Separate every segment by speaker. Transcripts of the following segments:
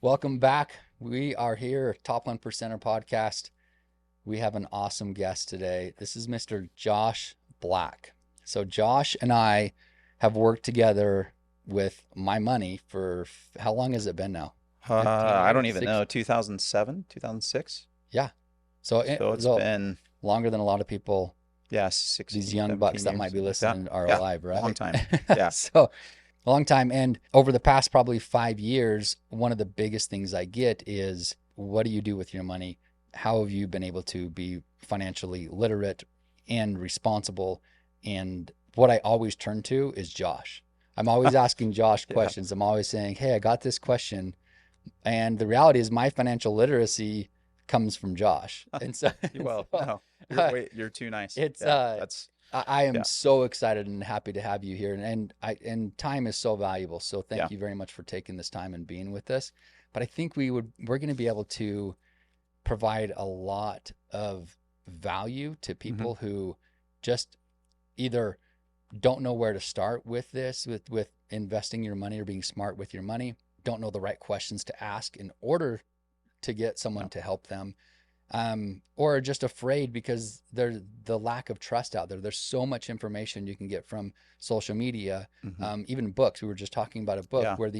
Speaker 1: Welcome back. We are here, Top 1%er Podcast. We have an awesome guest today. This is Mr. Josh Black. So Josh and I have worked together with my money for how long has it been now? 15
Speaker 2: I don't
Speaker 1: years?
Speaker 2: even
Speaker 1: Six?
Speaker 2: know, 2007, 2006.
Speaker 1: Yeah. So,
Speaker 2: So it's
Speaker 1: so
Speaker 2: been,
Speaker 1: longer than a lot of people,
Speaker 2: yeah,
Speaker 1: these
Speaker 2: 16,
Speaker 1: young bucks
Speaker 2: 17
Speaker 1: that might
Speaker 2: years,
Speaker 1: be
Speaker 2: something like that.
Speaker 1: listening are
Speaker 2: Yeah,
Speaker 1: alive,
Speaker 2: long
Speaker 1: right?
Speaker 2: time. Yeah.
Speaker 1: So a long time. And over the past probably 5 years, one of the biggest things I get is, what do you do with your money? How have you been able to be financially literate and responsible? And what I always turn to is Josh. I'm always asking Josh
Speaker 2: Yeah.
Speaker 1: questions. I'm always saying, hey, I got this question. And the reality is my financial literacy comes from Josh. And so,
Speaker 2: Well,
Speaker 1: so
Speaker 2: no,
Speaker 1: uh,
Speaker 2: you're too nice.
Speaker 1: it's
Speaker 2: Yeah, that's,
Speaker 1: I am
Speaker 2: yeah,
Speaker 1: so excited and happy to have you here, and time is so valuable. So
Speaker 2: yeah.
Speaker 1: thank you very much for taking this time and being with us. But I think we're going to be able to provide a lot of value to
Speaker 2: Hmm.
Speaker 1: people who just either don't know where to start with this, with investing your money or being smart with your money, don't know the right questions to ask in order to get
Speaker 2: Yeah.
Speaker 1: someone to help them, or just afraid because there's the lack of trust out there. There's so much information you can get from social media,
Speaker 2: Hmm.
Speaker 1: even books. We were just talking about a book
Speaker 2: Yeah.
Speaker 1: where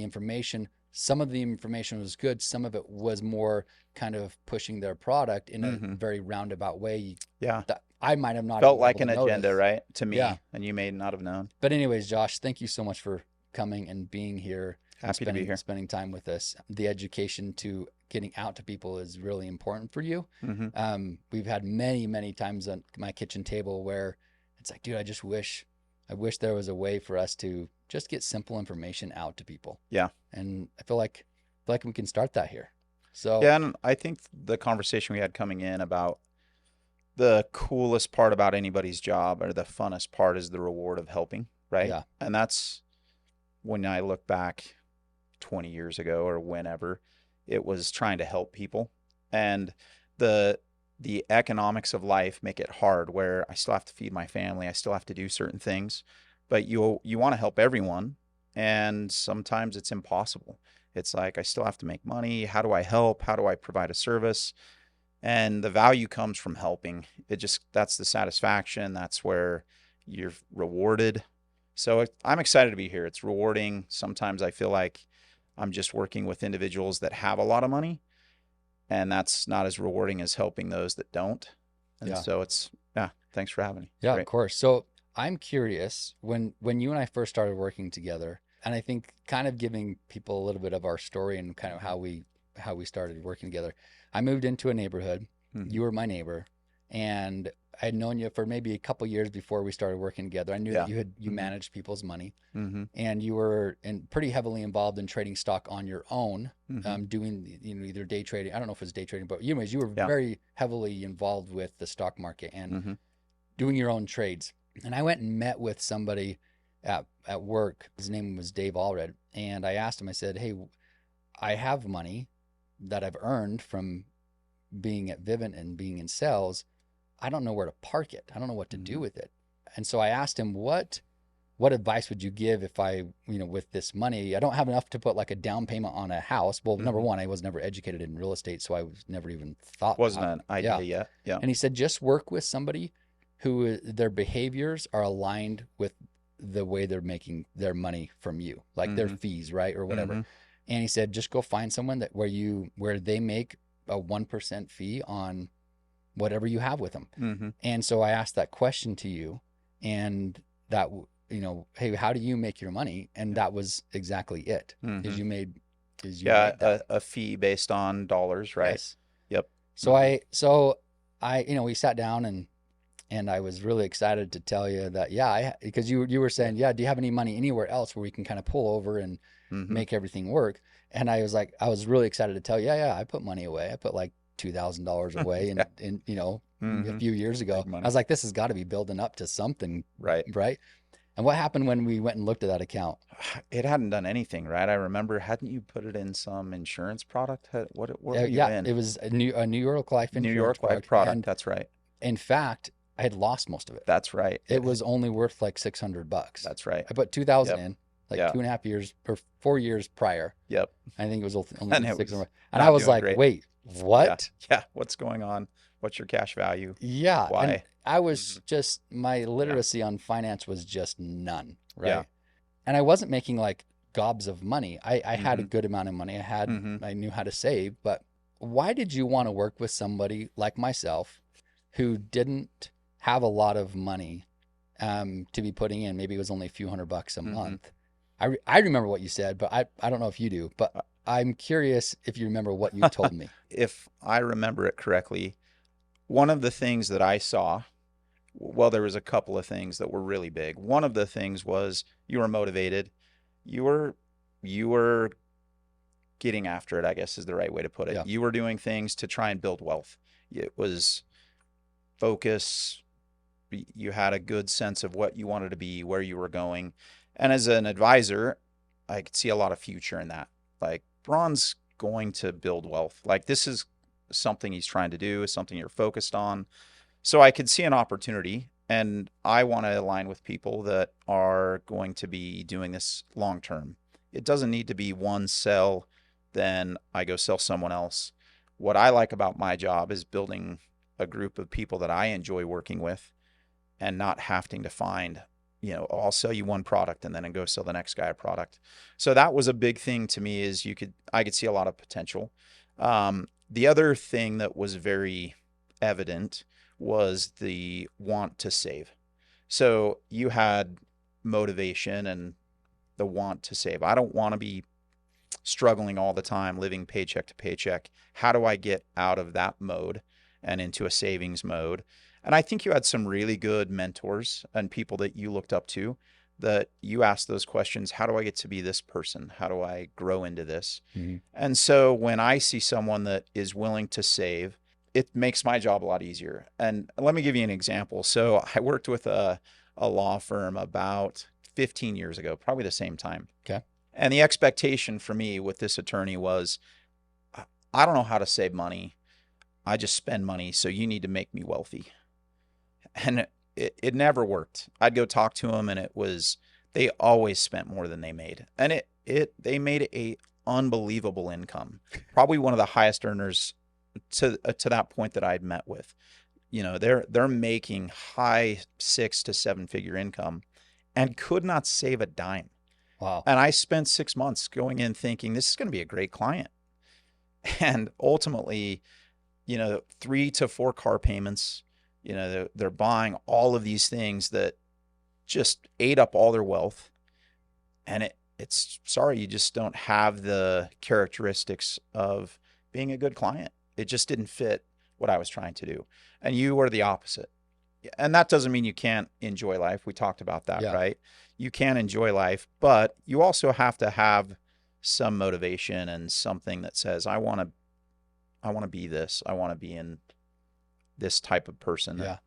Speaker 1: some of the information was good, some of it was more kind of pushing their product in a
Speaker 2: Hmm.
Speaker 1: very roundabout way
Speaker 2: Yeah.
Speaker 1: that I might have not
Speaker 2: Felt
Speaker 1: even been
Speaker 2: like
Speaker 1: able
Speaker 2: an
Speaker 1: to
Speaker 2: agenda,
Speaker 1: notice.
Speaker 2: right? To
Speaker 1: Yeah.
Speaker 2: me, and you may not have known.
Speaker 1: But anyways, Josh, thank you so much for coming and being here and
Speaker 2: Happy to be here.
Speaker 1: spending time with us. The education to getting out to people is really important for you.
Speaker 2: Hmm.
Speaker 1: We've had many times on my kitchen table where it's like, dude, I wish there was a way for us to just get simple information out to people.
Speaker 2: Yeah.
Speaker 1: And I feel like we can start that here. So
Speaker 2: Yeah, and I think the conversation we had coming in about the coolest part about anybody's job or the funnest part is the reward of helping, right?
Speaker 1: yeah,
Speaker 2: And that's when I look back 20 years ago or whenever, it was trying to help people. And the the economics of life make it hard where I still have to feed my family, I still have to do certain things, but you want to help everyone, and sometimes it's impossible. It's like I still have to make money. How do I help? How do I provide a service? And the value comes from helping. It just, that's the satisfaction. That's where you're rewarded. So I'm excited to be here. It's rewarding. Sometimes I feel like I'm just working with individuals that have a lot of money, and that's not as rewarding as helping those that don't. And
Speaker 1: yeah.
Speaker 2: so it's, yeah, thanks for having me. It's
Speaker 1: Yeah, of
Speaker 2: great.
Speaker 1: course. So I'm curious, when you and I first started working together, and I think kind of giving people a little bit of our story and kind of
Speaker 2: Hmm.
Speaker 1: how we started working together. I moved into a neighborhood.
Speaker 2: Hmm.
Speaker 1: You were my neighbor, and I had known you for maybe a couple years before we started working together. I knew that
Speaker 2: Yeah.
Speaker 1: you
Speaker 2: Hmm.
Speaker 1: managed people's money,
Speaker 2: Hmm.
Speaker 1: and you were pretty heavily involved in trading stock on your own,
Speaker 2: Hmm.
Speaker 1: doing either day trading. I don't know if it was day trading, but anyways, you were
Speaker 2: Yeah.
Speaker 1: very heavily involved with the stock market and
Speaker 2: Hmm.
Speaker 1: doing your own trades. And I went and met with somebody at work. His name was Dave Allred. And I asked him, I said, hey, I have money that I've earned from being at Vivint and being in sales. I don't know where to park it. I don't know what to do
Speaker 2: Hmm.
Speaker 1: with it. And so I asked him, what advice would you give if I, with this money, I don't have enough to put like a down payment on a house. Well, number
Speaker 2: Hmm.
Speaker 1: one, I was never educated in real estate, so I was never even thought
Speaker 2: Wasn't
Speaker 1: how,
Speaker 2: an
Speaker 1: yeah.
Speaker 2: idea yet. Yeah.
Speaker 1: And he said, just work with somebody who their behaviors are aligned with the way they're making their money from you, like their
Speaker 2: Hmm.
Speaker 1: fees, right? Or whatever.
Speaker 2: Hmm.
Speaker 1: And he said, just go find someone where they make a 1% fee on whatever you have with them.
Speaker 2: Hmm.
Speaker 1: And so I asked that question to you, and that, hey, how do you make your money? And
Speaker 2: Yeah.
Speaker 1: that was exactly it.
Speaker 2: Hmm.
Speaker 1: Is you
Speaker 2: Yeah,
Speaker 1: made that.
Speaker 2: a fee based on dollars, right?
Speaker 1: Yes.
Speaker 2: Yep.
Speaker 1: So
Speaker 2: Hmm.
Speaker 1: we sat down, and I was really excited to tell you that, yeah, because you were
Speaker 2: Yeah.
Speaker 1: saying, yeah, do you have any money anywhere else where we can kind of pull over and
Speaker 2: Hmm.
Speaker 1: make everything work? And I was like, I was really excited to tell you, yeah, I put money away. I put like $2,000 away,
Speaker 2: Yeah.
Speaker 1: and a
Speaker 2: Hmm.
Speaker 1: few years ago,
Speaker 2: Big
Speaker 1: I
Speaker 2: money.
Speaker 1: was like, this has got to be building up to something,
Speaker 2: Right.
Speaker 1: right? And what happened when we went and looked at that account?
Speaker 2: It hadn't done anything, right? I remember, hadn't you put it in some insurance product? What were you
Speaker 1: Yeah,
Speaker 2: in?
Speaker 1: it was a New York Life
Speaker 2: New
Speaker 1: insurance
Speaker 2: York Life
Speaker 1: product,
Speaker 2: product.
Speaker 1: and
Speaker 2: That's right.
Speaker 1: in fact, I had lost most of it.
Speaker 2: That's right.
Speaker 1: It was only worth like $600.
Speaker 2: That's right.
Speaker 1: I put 2,000
Speaker 2: Yep.
Speaker 1: in, like
Speaker 2: Yeah.
Speaker 1: 2.5 years or 4 years prior.
Speaker 2: Yep.
Speaker 1: I think it was only
Speaker 2: And it
Speaker 1: 6
Speaker 2: was
Speaker 1: and I
Speaker 2: not
Speaker 1: was
Speaker 2: doing
Speaker 1: like,
Speaker 2: great.
Speaker 1: wait,
Speaker 2: Yeah.
Speaker 1: what?
Speaker 2: Yeah. What's going on? What's your cash value?
Speaker 1: Yeah. And
Speaker 2: Why?
Speaker 1: I
Speaker 2: Hmm.
Speaker 1: was just, my
Speaker 2: Yeah.
Speaker 1: literacy on finance was just none,
Speaker 2: Yeah.
Speaker 1: right? And I wasn't making like gobs of money. I had a
Speaker 2: Hmm.
Speaker 1: good amount of money.
Speaker 2: Hmm.
Speaker 1: I knew how to save, but why did you want to work with somebody like myself who didn't have a lot of money to be putting in? Maybe it was only a few $100 a
Speaker 2: Hmm.
Speaker 1: month. I remember what you said, but I don't know if you do, but I'm curious if you remember what you told me.
Speaker 2: If I remember it correctly, one of the things that I saw, well, there was a couple of things that were really big. One of the things was you were motivated. You were getting after it, I guess is the right way to put it.
Speaker 1: Yeah.
Speaker 2: You were doing things to try and build wealth. It was focus. You had a good sense of what you wanted to be, where you were going. And as an advisor, I could see a lot of future in that. Like, Braun's going to build wealth. Like, this is something he's trying to do, is something you're focused on. So I could see an opportunity, and I want to align with people that are going to be doing this long term. It doesn't need to be one sell, then I go sell someone else. What I like about my job is building a group of people that I enjoy working with and not having to find, oh, I'll sell you one product and then go sell the next guy a product. So that was a big thing to me, is I could see a lot of potential. The other thing that was very evident was the want to save. So you had motivation and the want to save. I don't want to be struggling all the time, living paycheck to paycheck. How do I get out of that mode and into a savings mode? And I think you had some really good mentors and people that you looked up to, that you asked those questions. How do I get to be this person? How do I grow into this?
Speaker 1: Mm-hmm.
Speaker 2: And so when I see someone that is willing to save, it makes my job a lot easier. And let me give you an example. So I worked with a law firm about 15 years ago, probably the same time.
Speaker 1: Okay.
Speaker 2: And the expectation for me with this attorney was, I don't know how to save money. I just spend money. So you need to make me wealthy. And it never worked. I'd go talk to them, and they always spent more than they made. And they made a unbelievable income. Probably one of the highest earners to that point that I'd met with. They're making high 6 to 7 figure income and could not save a dime.
Speaker 1: Wow.
Speaker 2: And I spent 6 months going in thinking this is going to be a great client. And ultimately, 3 to 4 car payments, they're buying all of these things that just ate up all their wealth. And it's sorry, you just don't have the characteristics of being a good client. It just didn't fit what I was trying to do. And you were the opposite. And that doesn't mean you can't enjoy life. We talked about that,
Speaker 1: Yeah.
Speaker 2: right? You can enjoy life, but you also have to have some motivation and something that says, I want to be this. I want to be in this type of person.
Speaker 1: Yeah.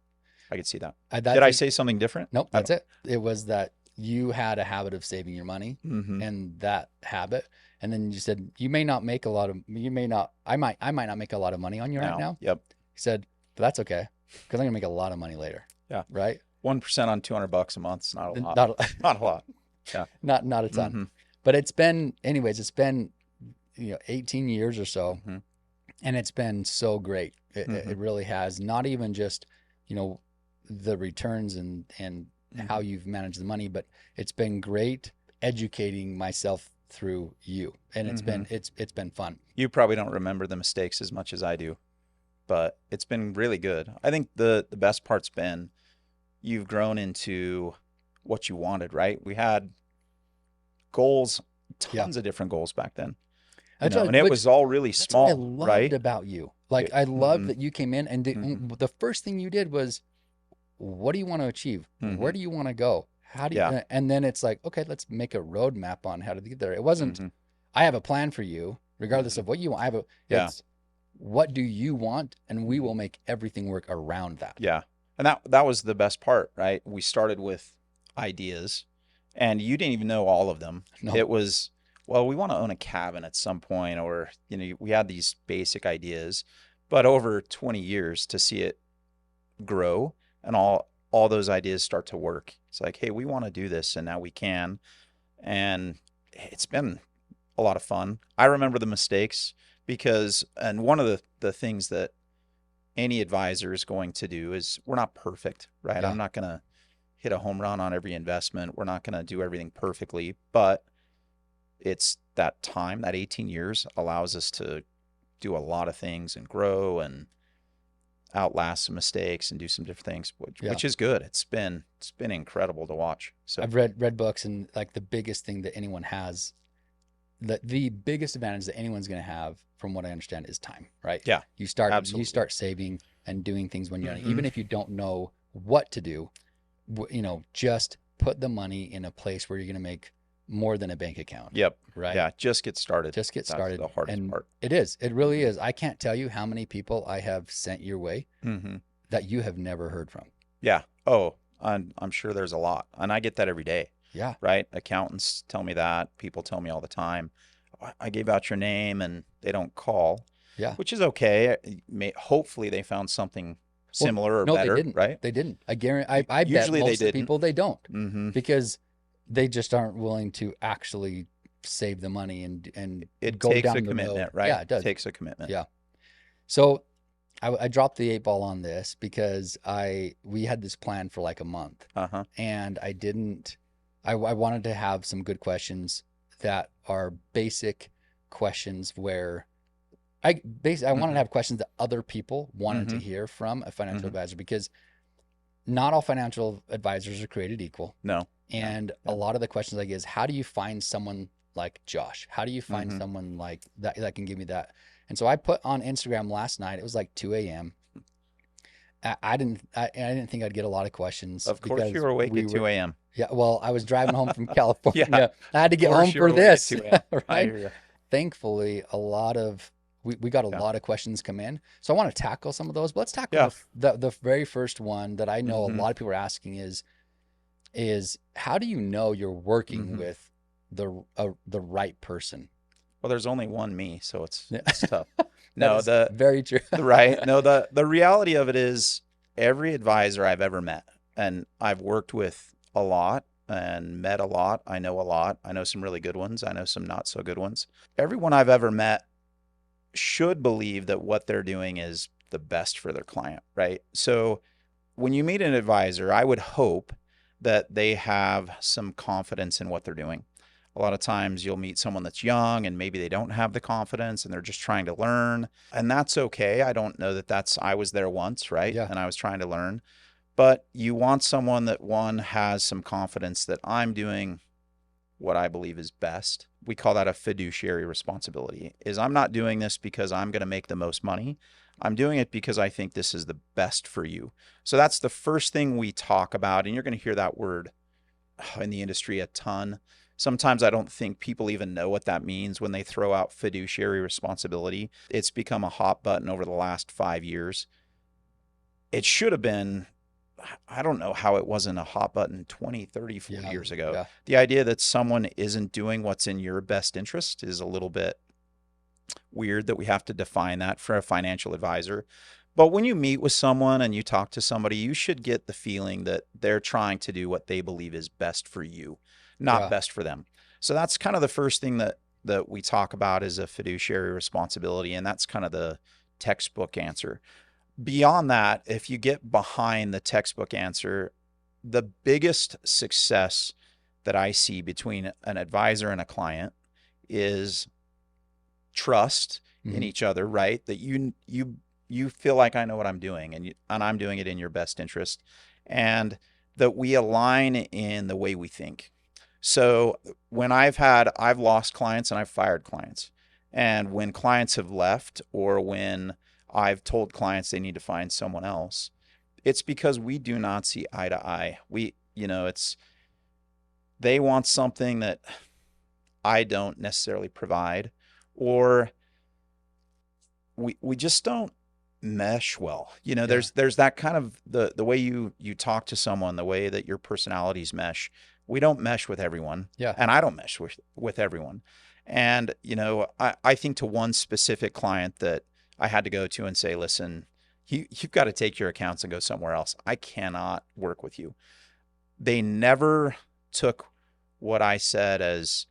Speaker 2: I could see that.
Speaker 1: Did
Speaker 2: I say something different?
Speaker 1: Nope, that's it. It was that you had a habit of saving your money,
Speaker 2: Mm-hmm.
Speaker 1: and that habit. And then you said, I might not make a lot of money on you right now.
Speaker 2: Yep.
Speaker 1: He said, but that's okay, because I'm gonna make a lot of money later.
Speaker 2: Yeah.
Speaker 1: Right.
Speaker 2: 1% on $200 a month is not a lot.
Speaker 1: Not
Speaker 2: a lot. Yeah.
Speaker 1: Not a ton.
Speaker 2: Mm-hmm.
Speaker 1: But it's been 18 years or so,
Speaker 2: Mm-hmm.
Speaker 1: and it's been so great.
Speaker 2: Mm-hmm.
Speaker 1: It really has. Not even just, the returns and
Speaker 2: Mm-hmm.
Speaker 1: how you've managed the money, but it's been great educating myself through you, and it's been fun.
Speaker 2: You probably don't remember the mistakes as much as I do, but it's been really good. I think the best part's been you've grown into what you wanted, right? We had goals, tons of different goals back then. And it was all really small,
Speaker 1: that's what I loved
Speaker 2: right?
Speaker 1: about you. Like, I loved
Speaker 2: Mhm.
Speaker 1: that you came in and the first thing you did was, what do you want to achieve?
Speaker 2: Mhm.
Speaker 1: Where do you want to go? How do you,
Speaker 2: Yeah.
Speaker 1: and then it's like, okay, let's make a roadmap on how to get there. It wasn't,
Speaker 2: Mhm.
Speaker 1: I have a plan for you, regardless of what you want.
Speaker 2: Yeah.
Speaker 1: It's, what do you want? And we will make everything work around that.
Speaker 2: Yeah. And that was the best part, right? We started with ideas, and you didn't even know all of them.
Speaker 1: No.
Speaker 2: It was, well, we want to own a cabin at some point, or, we had these basic ideas, but over 20 years to see it grow and all those ideas start to work. It's like, hey, we want to do this, and now we can. And it's been a lot of fun. I remember the mistakes and one of the things that any advisor is going to do is we're not perfect, right?
Speaker 1: Yeah.
Speaker 2: I'm not going to hit a home run on every investment. We're not going to do everything perfectly, but it's that time, that 18 years allows us to do a lot of things and grow and outlast some mistakes and do some different things, which is good. It's been incredible to watch. So
Speaker 1: I've read books, and like the biggest thing that anyone has, the biggest advantage that anyone's going to have, from what I understand, is time, right?
Speaker 2: Yeah,
Speaker 1: You
Speaker 2: absolutely.
Speaker 1: start saving and doing things when you're even if you don't know what to do, just put the money in a place where you're going to make more than a bank account.
Speaker 2: Yep.
Speaker 1: Right.
Speaker 2: Yeah. Just get started.
Speaker 1: Just get started.
Speaker 2: That's the hardest part.
Speaker 1: It really is. I can't tell you how many people I have sent your way that you have never heard from.
Speaker 2: Yeah. Oh, I'm sure there's a lot. And I get that every day.
Speaker 1: Yeah.
Speaker 2: Right. Accountants tell me that. People tell me all the time, I gave out your name, and they don't call.
Speaker 1: Yeah.
Speaker 2: Which is okay. Hopefully they found something similar or better.
Speaker 1: They didn't.
Speaker 2: Right.
Speaker 1: They didn't. I guarantee. I
Speaker 2: Usually
Speaker 1: bet most
Speaker 2: they
Speaker 1: of the people they don't, because they just aren't willing to actually save the money and
Speaker 2: it
Speaker 1: go
Speaker 2: takes
Speaker 1: down
Speaker 2: a
Speaker 1: the
Speaker 2: commitment,
Speaker 1: road.
Speaker 2: right?
Speaker 1: Yeah, it does.
Speaker 2: It takes a commitment.
Speaker 1: Yeah. So I dropped the 8 ball on this because we had this plan for like a month, and I wanted to have some good questions that are basic questions where I wanted to have questions that other people wanted to hear from a financial advisor, because not all financial advisors are created equal.
Speaker 2: No.
Speaker 1: And a lot of the questions I get is, how do you find someone like Josh? How do you find someone like that can give me that? And so I put on Instagram last night, it was like 2 a.m. I didn't think I'd get a lot questions.
Speaker 2: Of course you were awake at 2 a.m.
Speaker 1: Yeah, well, I was driving home from California.
Speaker 2: Yeah,
Speaker 1: I had to get home for this,
Speaker 2: right?
Speaker 1: I hear you. Thankfully, we got a lot of questions come in. So I want to tackle some of those. But let's tackle the very first one that I know a lot of people are asking is how do you know you're working with the right person?
Speaker 2: Well, there's only one me, so it's tough.
Speaker 1: No, very true.
Speaker 2: Right. No, the reality of it is every advisor I've ever met, and I've worked with a lot and met a lot. I know a lot. I know some really good ones. I know some not so good ones. Everyone I've ever met should believe that what they're doing is the best for their client, right? So when you meet an advisor, I would hope that they have some confidence in what they're doing. A lot of times you'll meet someone that's young and maybe they don't have the confidence and they're just trying to learn, and that's okay. I don't know that I was there once, right?
Speaker 1: Yeah.
Speaker 2: And I was trying to learn, but you want someone that has some confidence that I'm doing what I believe is best. We call that a fiduciary responsibility. Is I'm not doing this because I'm going to make the most money. I'm doing it because I think this is the best for you. So that's the first thing we talk about. And you're going to hear that word in the industry a ton. Sometimes I don't think people even know what that means when they throw out fiduciary responsibility. It's become a hot button over the last 5 years. It should have been, I don't know how it wasn't a hot button 20, 30, 40 years ago.
Speaker 1: Yeah.
Speaker 2: The idea that someone isn't doing what's in your best interest is a little bit weird that we have to define that for a financial advisor. But when you meet with someone and you talk to somebody, you should get the feeling that they're trying to do what they believe is best for you, not best for them. So that's kind of the first thing that we talk about is a fiduciary responsibility. And that's kind of the textbook answer. Beyond that, if you get behind the textbook answer, the biggest success that I see between an advisor and a client is trust in each other, right? That you feel like I know what I'm doing and I'm doing it in your best interest, and that we align in the way we think. So when I've lost clients and I've fired clients, and when clients have left or when I've told clients they need to find someone else, it's because we do not see eye to eye. They want something that I don't necessarily provide, or we just don't mesh well. There's that kind of the way you talk to someone, the way that your personalities mesh. We don't mesh with everyone.
Speaker 1: Yeah.
Speaker 2: And I don't mesh with everyone. And, I think to one specific client that I had to go to and say, listen, you've got to take your accounts and go somewhere else. I cannot work with you. They never took what I said as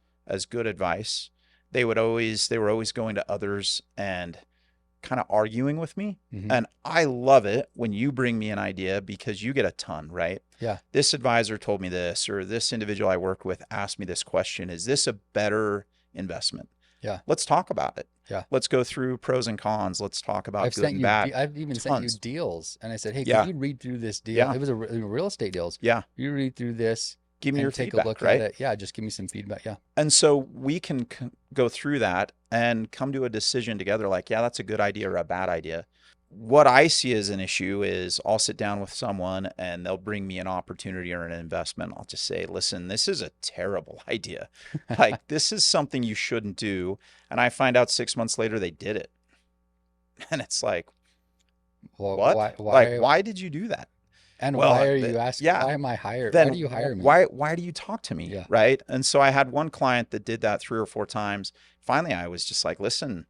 Speaker 2: good advice, they were always going to others and kind of arguing with me.
Speaker 1: Mm-hmm.
Speaker 2: And I love it when you bring me an idea because you get a ton, right?
Speaker 1: Yeah.
Speaker 2: This advisor told me this, or this individual I worked with asked me this question. Is this a better investment?
Speaker 1: Yeah.
Speaker 2: Let's talk about it.
Speaker 1: Yeah.
Speaker 2: Let's go through pros and cons. Let's talk about good and bad.
Speaker 1: I've even sent you
Speaker 2: Tons.
Speaker 1: deals, and I said, hey,
Speaker 2: Yeah.
Speaker 1: can you read through this deal?
Speaker 2: Yeah.
Speaker 1: It was a real estate deals.
Speaker 2: Yeah.
Speaker 1: You read through this.
Speaker 2: Give me
Speaker 1: and
Speaker 2: your
Speaker 1: take
Speaker 2: feedback,
Speaker 1: a look
Speaker 2: right?
Speaker 1: at it. Yeah, just give me some feedback. Yeah.
Speaker 2: And so we can go through that and come to a decision together like, yeah, that's a good idea or a bad idea. What I see as an issue is I'll sit down with someone and they'll bring me an opportunity or an investment. I'll just say, listen, this is a terrible idea. Like, this is something you shouldn't do. And I find out 6 months later they did it. And it's like,
Speaker 1: Well,
Speaker 2: what? Why did you do that?
Speaker 1: And
Speaker 2: Well,
Speaker 1: why are you asking?
Speaker 2: yeah.
Speaker 1: Why am I hired?
Speaker 2: Then
Speaker 1: Why do you hire me?
Speaker 2: Why do you talk to me?
Speaker 1: Yeah.
Speaker 2: Right. And so I had one client that did that 3 or 4 times. Finally, I was just like, listen,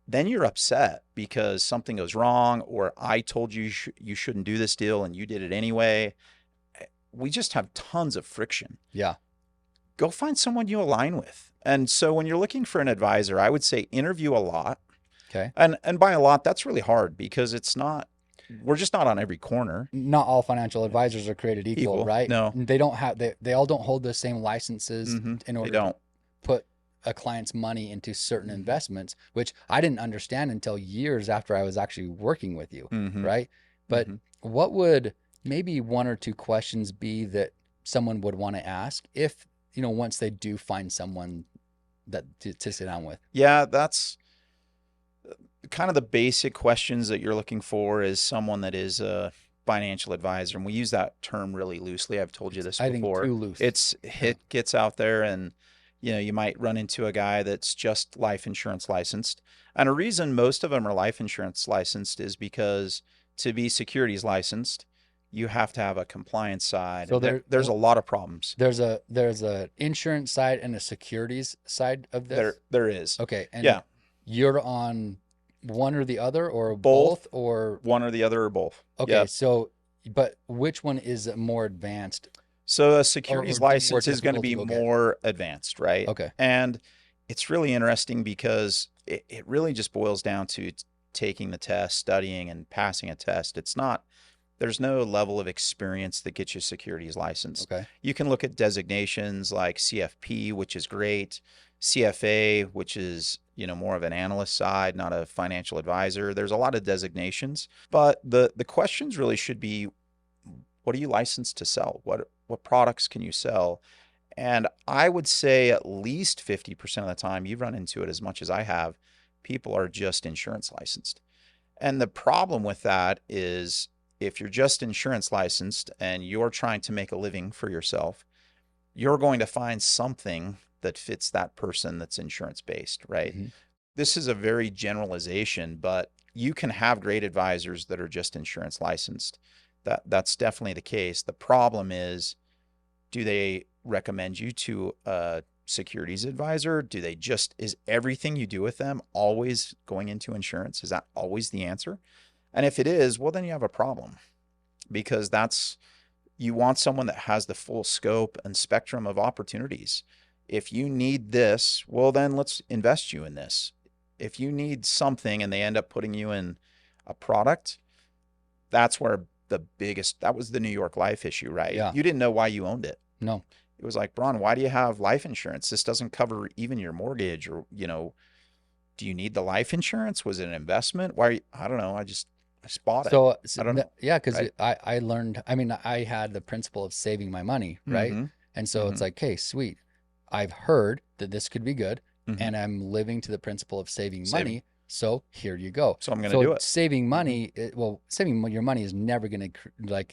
Speaker 2: then you're upset because something goes wrong, or I told you you shouldn't do this deal and you did it anyway. We just have tons of friction.
Speaker 1: Yeah.
Speaker 2: Go find someone you align with. And so when you're looking for an advisor, I would say interview a lot.
Speaker 1: Okay.
Speaker 2: And by a lot, that's really hard because we're just not on every corner.
Speaker 1: Not all financial advisors are created equal, right?
Speaker 2: No.
Speaker 1: They don't have, they all don't hold the same licenses in order to put a client's money into certain investments, which I didn't understand until years after I was actually working with you, right? But what would maybe 1 or 2 questions be that someone would want to ask if, once they do find someone that to sit down with?
Speaker 2: Yeah, that's kind of the basic questions that you're looking for is someone that is a financial advisor. And we use that term really loosely. I've told you this before.
Speaker 1: I think too loose.
Speaker 2: It gets out there and, you might run into a guy that's just life insurance licensed. And a reason most of them are life insurance licensed is because to be securities licensed, you have to have a compliance side. So there's a lot of problems.
Speaker 1: There's a insurance side and a securities side of this.
Speaker 2: There is.
Speaker 1: Okay. And
Speaker 2: yeah.
Speaker 1: You're on one or the other, or both, or
Speaker 2: one or the other, or both.
Speaker 1: Okay.
Speaker 2: Yep.
Speaker 1: So, but which one is more advanced?
Speaker 2: So a securities license is going to be
Speaker 1: difficult
Speaker 2: more advanced, right?
Speaker 1: Okay.
Speaker 2: And it's really interesting because it really just boils down to taking the test, studying, and passing a test. There's no level of experience that gets you securities licensed.
Speaker 1: Okay.
Speaker 2: You can look at designations like CFP, which is great, CFA, which is, more of an analyst side, not a financial advisor. There's a lot of designations, but the questions really should be, what are you licensed to sell? What products can you sell? And I would say at least 50% of the time, you've run into it as much as I have, people are just insurance licensed. And the problem with that is if you're just insurance licensed and you're trying to make a living for yourself, you're going to find something that fits that person that's insurance based, right? This is a very generalization, but you can have great advisors that are just insurance licensed. That's definitely the case. The problem is, do they recommend you to a securities advisor? Is everything you do with them always going into insurance? Is that always the answer? And if it is, well, then you have a problem, because you want someone that has the full scope and spectrum of opportunities. If you need this, well, then let's invest you in this. If you need something and they end up putting you in a product, that's where that was the New York Life issue, right?
Speaker 1: Yeah.
Speaker 2: You didn't know why you owned it.
Speaker 1: No.
Speaker 2: It was like, Braun, why do you have life insurance? This doesn't cover even your mortgage, or, do you need the life insurance? Was it an investment? I don't know. I bought it.
Speaker 1: So
Speaker 2: I don't know.
Speaker 1: Yeah, because
Speaker 2: right?
Speaker 1: I learned, I had the principle of saving my money, right? And so it's like, hey, sweet. I've heard that this could be good, and I'm living to the principle of saving money. So here you go.
Speaker 2: So I'm going to do it.
Speaker 1: Saving money, saving your money is never going to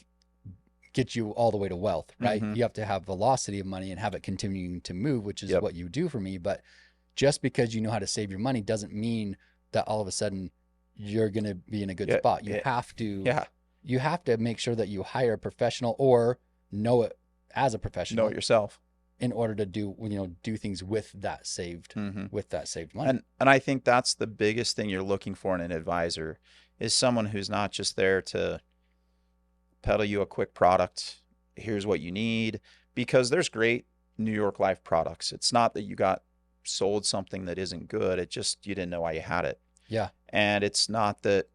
Speaker 1: get you all the way to wealth, right? You have to have velocity of money and have it continuing to move, which is what you do for me. But just because you know how to save your money doesn't mean that all of a sudden you're going to be in a good spot. You have to make sure that you hire a professional or know it as a professional.
Speaker 2: Know it yourself.
Speaker 1: In order to do things with that saved money.
Speaker 2: And I think that's the biggest thing you're looking for in an advisor, is someone who's not just there to peddle you a quick product. Here's what you need, because there's great New York Life products. It's not that you got sold something that isn't good. It just, you didn't know why you had it.
Speaker 1: Yeah.
Speaker 2: And it's not that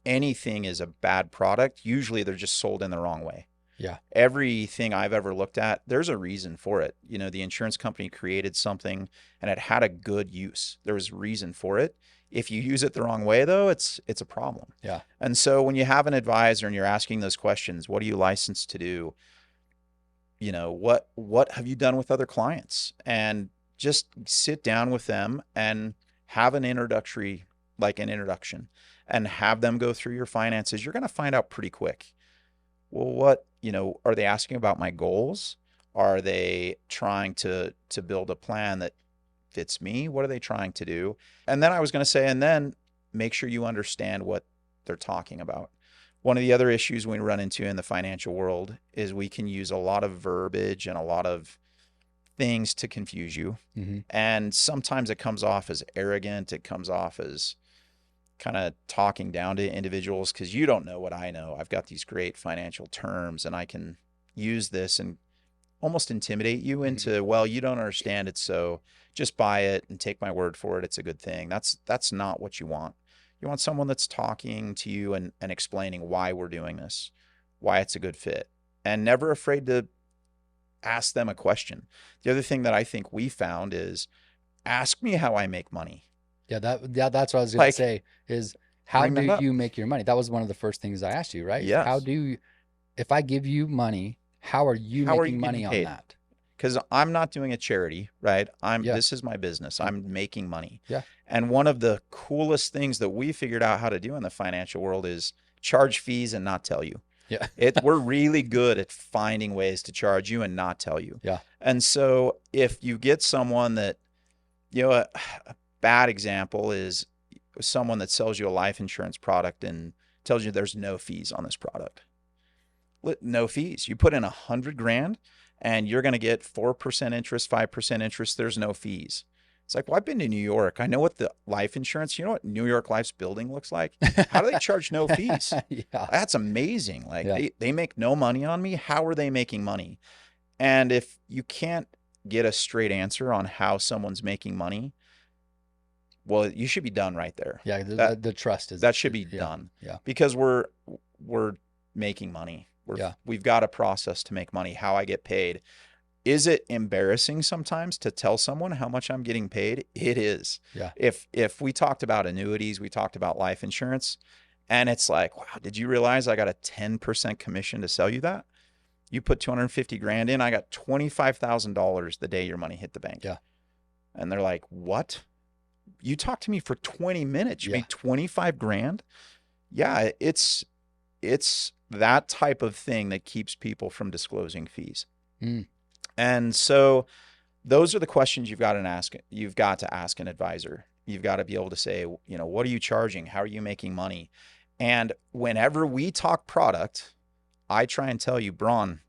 Speaker 2: anything is a bad product. Usually they're just sold in the wrong way.
Speaker 1: Yeah.
Speaker 2: Everything I've ever looked at, there's a reason for it. You know, the insurance company created something and it had a good use. There was reason for it. If you use it the wrong way, though, it's a problem.
Speaker 1: Yeah.
Speaker 2: And so when you have an advisor and you're asking those questions, what are you licensed to do? You know, what have you done with other clients? And just sit down with them and have an introduction, and have them go through your finances. You're going to find out pretty quick. Well, are they asking about my goals? Are they trying to build a plan that fits me? What are they trying to do? And then I was going to say, and then make sure you understand what they're talking about. One of the other issues we run into in the financial world is we can use a lot of verbiage and a lot of things to confuse you.
Speaker 1: Mm-hmm.
Speaker 2: And sometimes it comes off as arrogant. It comes off as kind of talking down to individuals because you don't know what I know. I've got these great financial terms and I can use this and almost intimidate you into, well, you don't understand it, so just buy it and take my word for it. It's a good thing. That's not what you want. You want someone that's talking to you and explaining why we're doing this, why it's a good fit, and never afraid to ask them a question. The other thing that I think we found is ask me how I make money.
Speaker 1: Yeah, that's what I was going to say is how do you make your money? That was one of the first things I asked you, right?
Speaker 2: Yes.
Speaker 1: How do you, if I give you money, how are you making money on that?
Speaker 2: Because I'm not doing a charity, right? This is my business. I'm making money.
Speaker 1: Yeah.
Speaker 2: And one of the coolest things that we figured out how to do in the financial world is charge fees and not tell you.
Speaker 1: Yeah.
Speaker 2: We're really good at finding ways to charge you and not tell you.
Speaker 1: Yeah.
Speaker 2: And so if you get someone that, a bad example is someone that sells you a life insurance product and tells you there's no fees on this product. No fees. You put in $100,000 and you're going to get 4% interest, 5% interest. There's no fees. It's like, well, I've been to New York. I know what the life insurance, you know what New York Life's building looks like? How do they charge no fees?
Speaker 1: Yeah.
Speaker 2: That's amazing. Like they make no money on me. How are they making money? And if you can't get a straight answer on how someone's making money, well, you should be done right there.
Speaker 1: Yeah. The trust is,
Speaker 2: that should be done.
Speaker 1: Yeah.
Speaker 2: Because we're making money. We've got a process to make money, how I get paid. Is it embarrassing sometimes to tell someone how much I'm getting paid? It is.
Speaker 1: Yeah.
Speaker 2: If we talked about annuities, we talked about life insurance, and it's like, wow, did you realize I got a 10% commission to sell you that? You put $250,000 in, I got $25,000 the day your money hit the bank.
Speaker 1: Yeah.
Speaker 2: And they're like, what? You talked to me for 20 minutes. You made $25,000? Yeah, it's that type of thing that keeps people from disclosing fees.
Speaker 1: Mm.
Speaker 2: And so those are the questions you've got to ask an advisor. You've got to be able to say, what are you charging? How are you making money? And whenever we talk product, I try and tell you, Braun,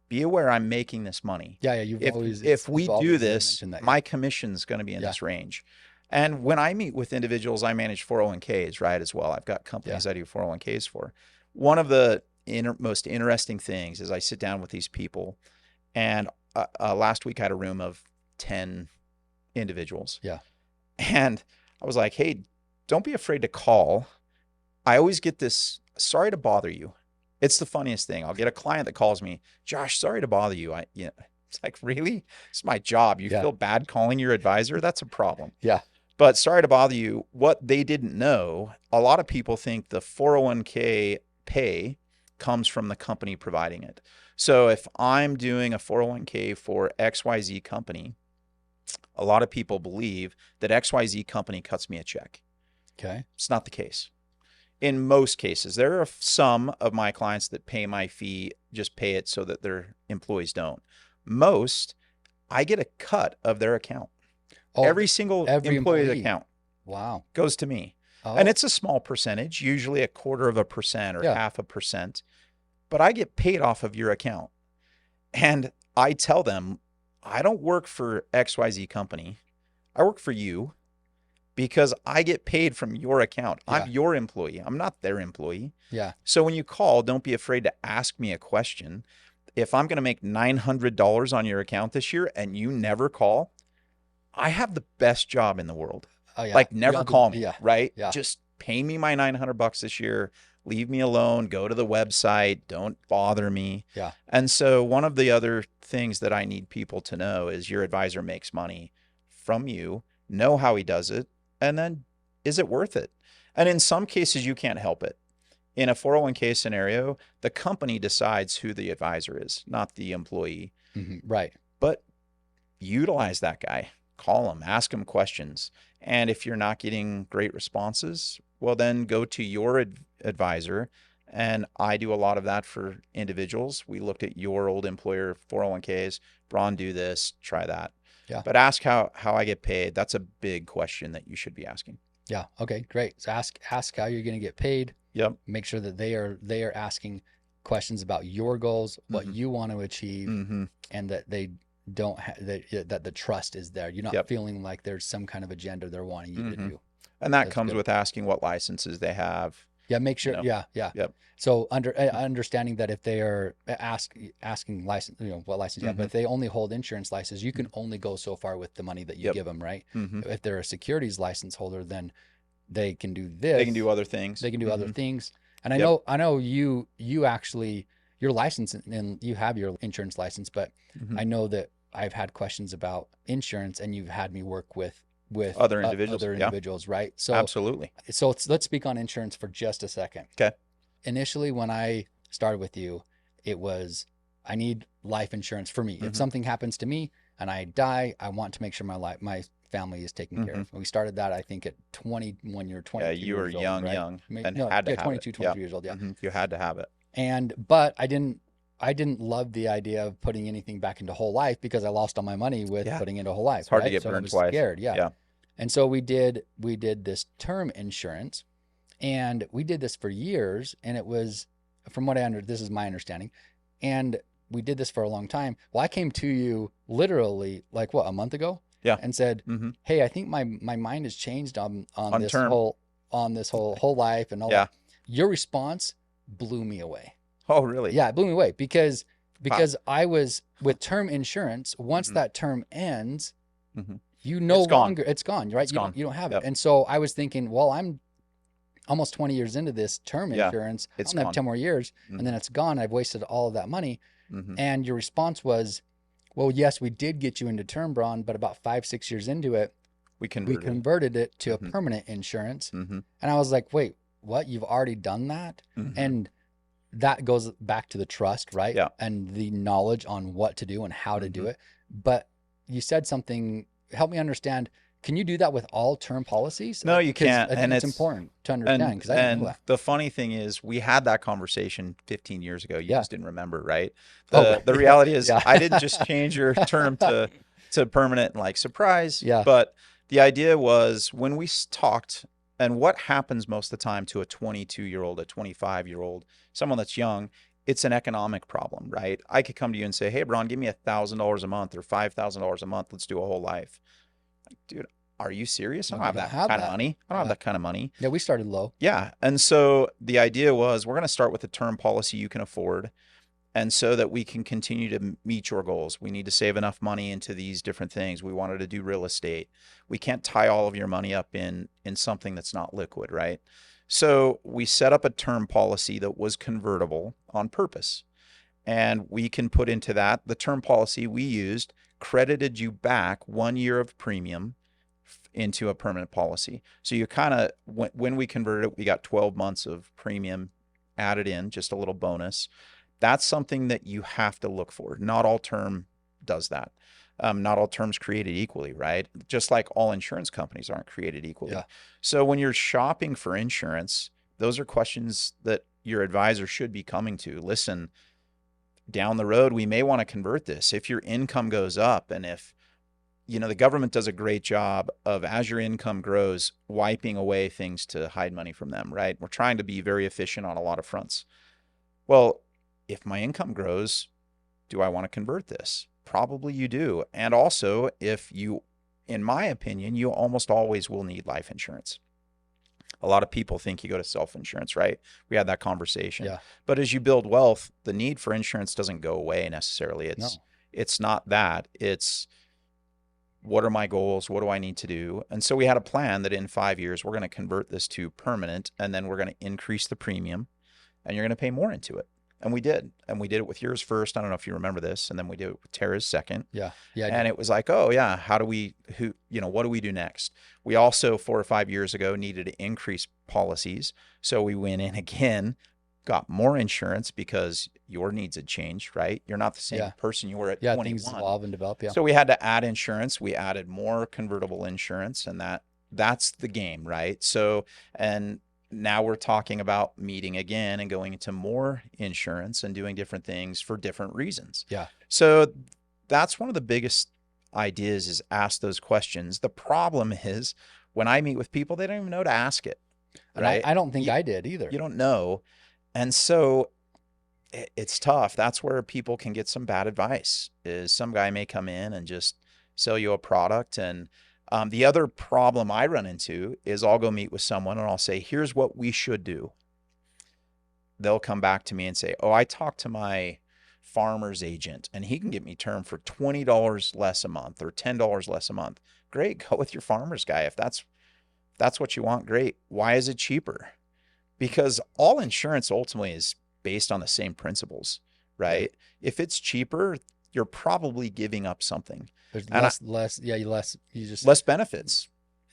Speaker 2: be aware I'm making this money.
Speaker 1: Yeah.
Speaker 2: If we do this, my commission's going to be in this range. And when I meet with individuals, I manage 401ks, right, as well. I've got companies I do 401ks for. One of the most interesting things is I sit down with these people, and last week I had a room of 10 individuals.
Speaker 1: Yeah.
Speaker 2: And I was like, hey, don't be afraid to call. I always get this, sorry to bother you. It's the funniest thing. I'll get a client that calls me, Josh, sorry to bother you. It's like, really? It's my job. You feel bad calling your advisor? That's a problem.
Speaker 1: Yeah.
Speaker 2: But sorry to bother you. What they didn't know, a lot of people think the 401k pay comes from the company providing it. So if I'm doing a 401k for XYZ company, a lot of people believe that XYZ company cuts me a check.
Speaker 1: Okay.
Speaker 2: It's not the case. In most cases, there are some of my clients that pay my fee, just pay it so that their employees don't. Most, I get a cut of their account.
Speaker 1: Oh,
Speaker 2: every employee's
Speaker 1: employee.
Speaker 2: account
Speaker 1: goes
Speaker 2: to me.
Speaker 1: Oh.
Speaker 2: And it's a small percentage, usually 1/4% or 0.5%. But I get paid off of your account. And I tell them, I don't work for XYZ company. I work for you because I get paid from your account.
Speaker 1: Yeah.
Speaker 2: I'm your employee. I'm not their employee.
Speaker 1: Yeah.
Speaker 2: So when you call, don't be afraid to ask me a question. if I'm going to make $900 on your account this year and you never call, I have the best job in the world.
Speaker 1: Oh yeah.
Speaker 2: Like never call me,
Speaker 1: Yeah.
Speaker 2: right?
Speaker 1: Yeah.
Speaker 2: Just pay me my $900 this year. Leave me alone. Go to the website. Don't bother me.
Speaker 1: Yeah.
Speaker 2: And so one of the other things that I need people to know is your advisor makes money from you, know how he does it, and then is it worth it? And in some cases, you can't help it. In a 401k scenario, the company decides who the advisor is, not the employee.
Speaker 1: Right.
Speaker 2: But utilize that guy. Call him, ask him questions. And if you're not getting great responses, well, then go to your advisor. And I do a lot of that for individuals. We looked at your old employer 401ks. Braun, do this, try that.
Speaker 1: Yeah.
Speaker 2: But ask how I get paid. That's a big question that you should be asking.
Speaker 1: Yeah. Okay, great. So ask how you're going to get paid.
Speaker 2: Yep.
Speaker 1: Make sure that they are asking questions about your goals, what you want to achieve, and that they don't that the trust is there. You're not feeling like there's some kind of agenda they're wanting you to do.
Speaker 2: And that comes with asking what licenses they have.
Speaker 1: Yeah, make sure. Yeah.
Speaker 2: Yep.
Speaker 1: So understanding that if they are asking license, what license you have, but if they only hold insurance license, you can only go so far with the money that you give them, right? If they're a securities license holder, then they can do this.
Speaker 2: They can do other things.
Speaker 1: They can do other things. And I know you actually, your license, and you have your insurance license, but I know that I've had questions about insurance, and you've had me work with
Speaker 2: other individuals,
Speaker 1: right? So
Speaker 2: absolutely.
Speaker 1: So let's speak on insurance for just a second.
Speaker 2: Okay.
Speaker 1: Initially, when I started with you, it was, I need life insurance for me. If something happens to me and I die, I want to make sure my family is taken care of. We started that, I think, at 21 years, 22
Speaker 2: Yeah, you were
Speaker 1: years old,
Speaker 2: young,
Speaker 1: right?
Speaker 2: and had to have
Speaker 1: 22,
Speaker 2: it.
Speaker 1: 23 years old, yeah.
Speaker 2: You had to have it.
Speaker 1: But I didn't love the idea of putting anything back into whole life because I lost all my money with putting into whole life.
Speaker 2: It's hard
Speaker 1: right?
Speaker 2: to get
Speaker 1: so
Speaker 2: burned
Speaker 1: I was
Speaker 2: twice.
Speaker 1: Scared, yeah. And so we did this term insurance, and we did this for years, and it was, from what this is my understanding, and we did this for a long time. Well, I came to you literally like a month ago, and said, "Hey, I think my mind has changed on this
Speaker 2: term.
Speaker 1: whole life and all that." Your response blew me away.
Speaker 2: Oh, really?
Speaker 1: Yeah, it blew me away because I was with term insurance. Once that term ends, it's gone, right? You don't have it. And so I was thinking, well, I'm almost 20 years into this term insurance. I only have 10 more years, and then it's gone. I've wasted all of that money. And your response was, well, yes, we did get you into term, Braun, but about 5-6 years into it, we converted it to a permanent insurance. And I was like, wait, what? You've already done that? And that goes back to the trust, right?
Speaker 2: Yeah.
Speaker 1: And the knowledge on what to do and how to do it. But you said something, help me understand. Can you do that with all term policies?
Speaker 2: No, you can't.
Speaker 1: I think it's important to understand, because I didn't know that.
Speaker 2: The funny thing is, we had that conversation 15 years ago. You just didn't remember, right?
Speaker 1: Right.
Speaker 2: The reality is, I didn't just change your term to permanent and surprise.
Speaker 1: Yeah.
Speaker 2: But the idea was, when we talked, and what happens most of the time to a 22-year-old, a 25-year-old, someone that's young, it's an economic problem, right? I could come to you and say, hey, Braun, give me $1,000 a month or $5,000 a month. Let's do a whole life. Dude, are you serious? I don't have that kind of money. I don't have that kind of money.
Speaker 1: Yeah, we started low.
Speaker 2: Yeah. And so the idea was, we're going to start with a term policy you can afford. And so that we can continue to meet your goals, we need to save enough money into these different things. We wanted to do real estate. We can't tie all of your money up in something that's not liquid, right? So we set up a term policy that was convertible on purpose. And we can put into that, the term policy we used credited you back 1 year of premium into a permanent policy. So you kind of, when we converted it, we got 12 months of premium added in, just a little bonus. That's something that you have to look for. Not all term does that. Not all terms created equally, right? Just like all insurance companies aren't created equally.
Speaker 1: Yeah.
Speaker 2: So when you're shopping for insurance, those are questions that your advisor should be coming to. Listen, down the road, we may want to convert this. If your income goes up, and if, the government does a great job of, as your income grows, wiping away things to hide money from them, right? We're trying to be very efficient on a lot of fronts. Well, if my income grows, do I want to convert this? Probably you do. And also, if you, in my opinion, you almost always will need life insurance. A lot of people think you go to self-insurance, right? We had that conversation.
Speaker 1: Yeah.
Speaker 2: But as you build wealth, the need for insurance doesn't go away necessarily.
Speaker 1: No.
Speaker 2: It's not that. It's what are my goals? What do I need to do? And so we had a plan that in 5 years, we're going to convert this to permanent, and then we're going to increase the premium, and you're going to pay more into it. And we did. And we did it with yours first. I don't know if you remember this. And then we did it with Tara's second.
Speaker 1: Yeah. Yeah.
Speaker 2: And it was like, oh yeah, what do we do next? We also 4 or 5 years ago needed to increase policies. So we went in again, got more insurance because your needs had changed, right? You're not the same person you were at 21.
Speaker 1: Things evolve and develop. Yeah.
Speaker 2: So we had to add insurance. We added more convertible insurance, and that's the game, right? So, and now we're talking about meeting again and going into more insurance and doing different things for different reasons.
Speaker 1: Yeah.
Speaker 2: So that's one of the biggest ideas, is ask those questions. The problem is when I meet with people, they don't even know to ask it. Right?
Speaker 1: And I don't think I did either.
Speaker 2: You don't know. And so it's tough. That's where people can get some bad advice, is some guy may come in and just sell you a product. And the other problem I run into is I'll go meet with someone and I'll say, here's what we should do. They'll come back to me and say, oh, I talked to my farmer's agent and he can get me term for $20 less a month or $10 less a month. Great. Go with your farmer's guy. If that's what you want, great. Why is it cheaper? Because all insurance ultimately is based on the same principles, right? If it's cheaper, you're probably giving up something.
Speaker 1: There's less
Speaker 2: benefits.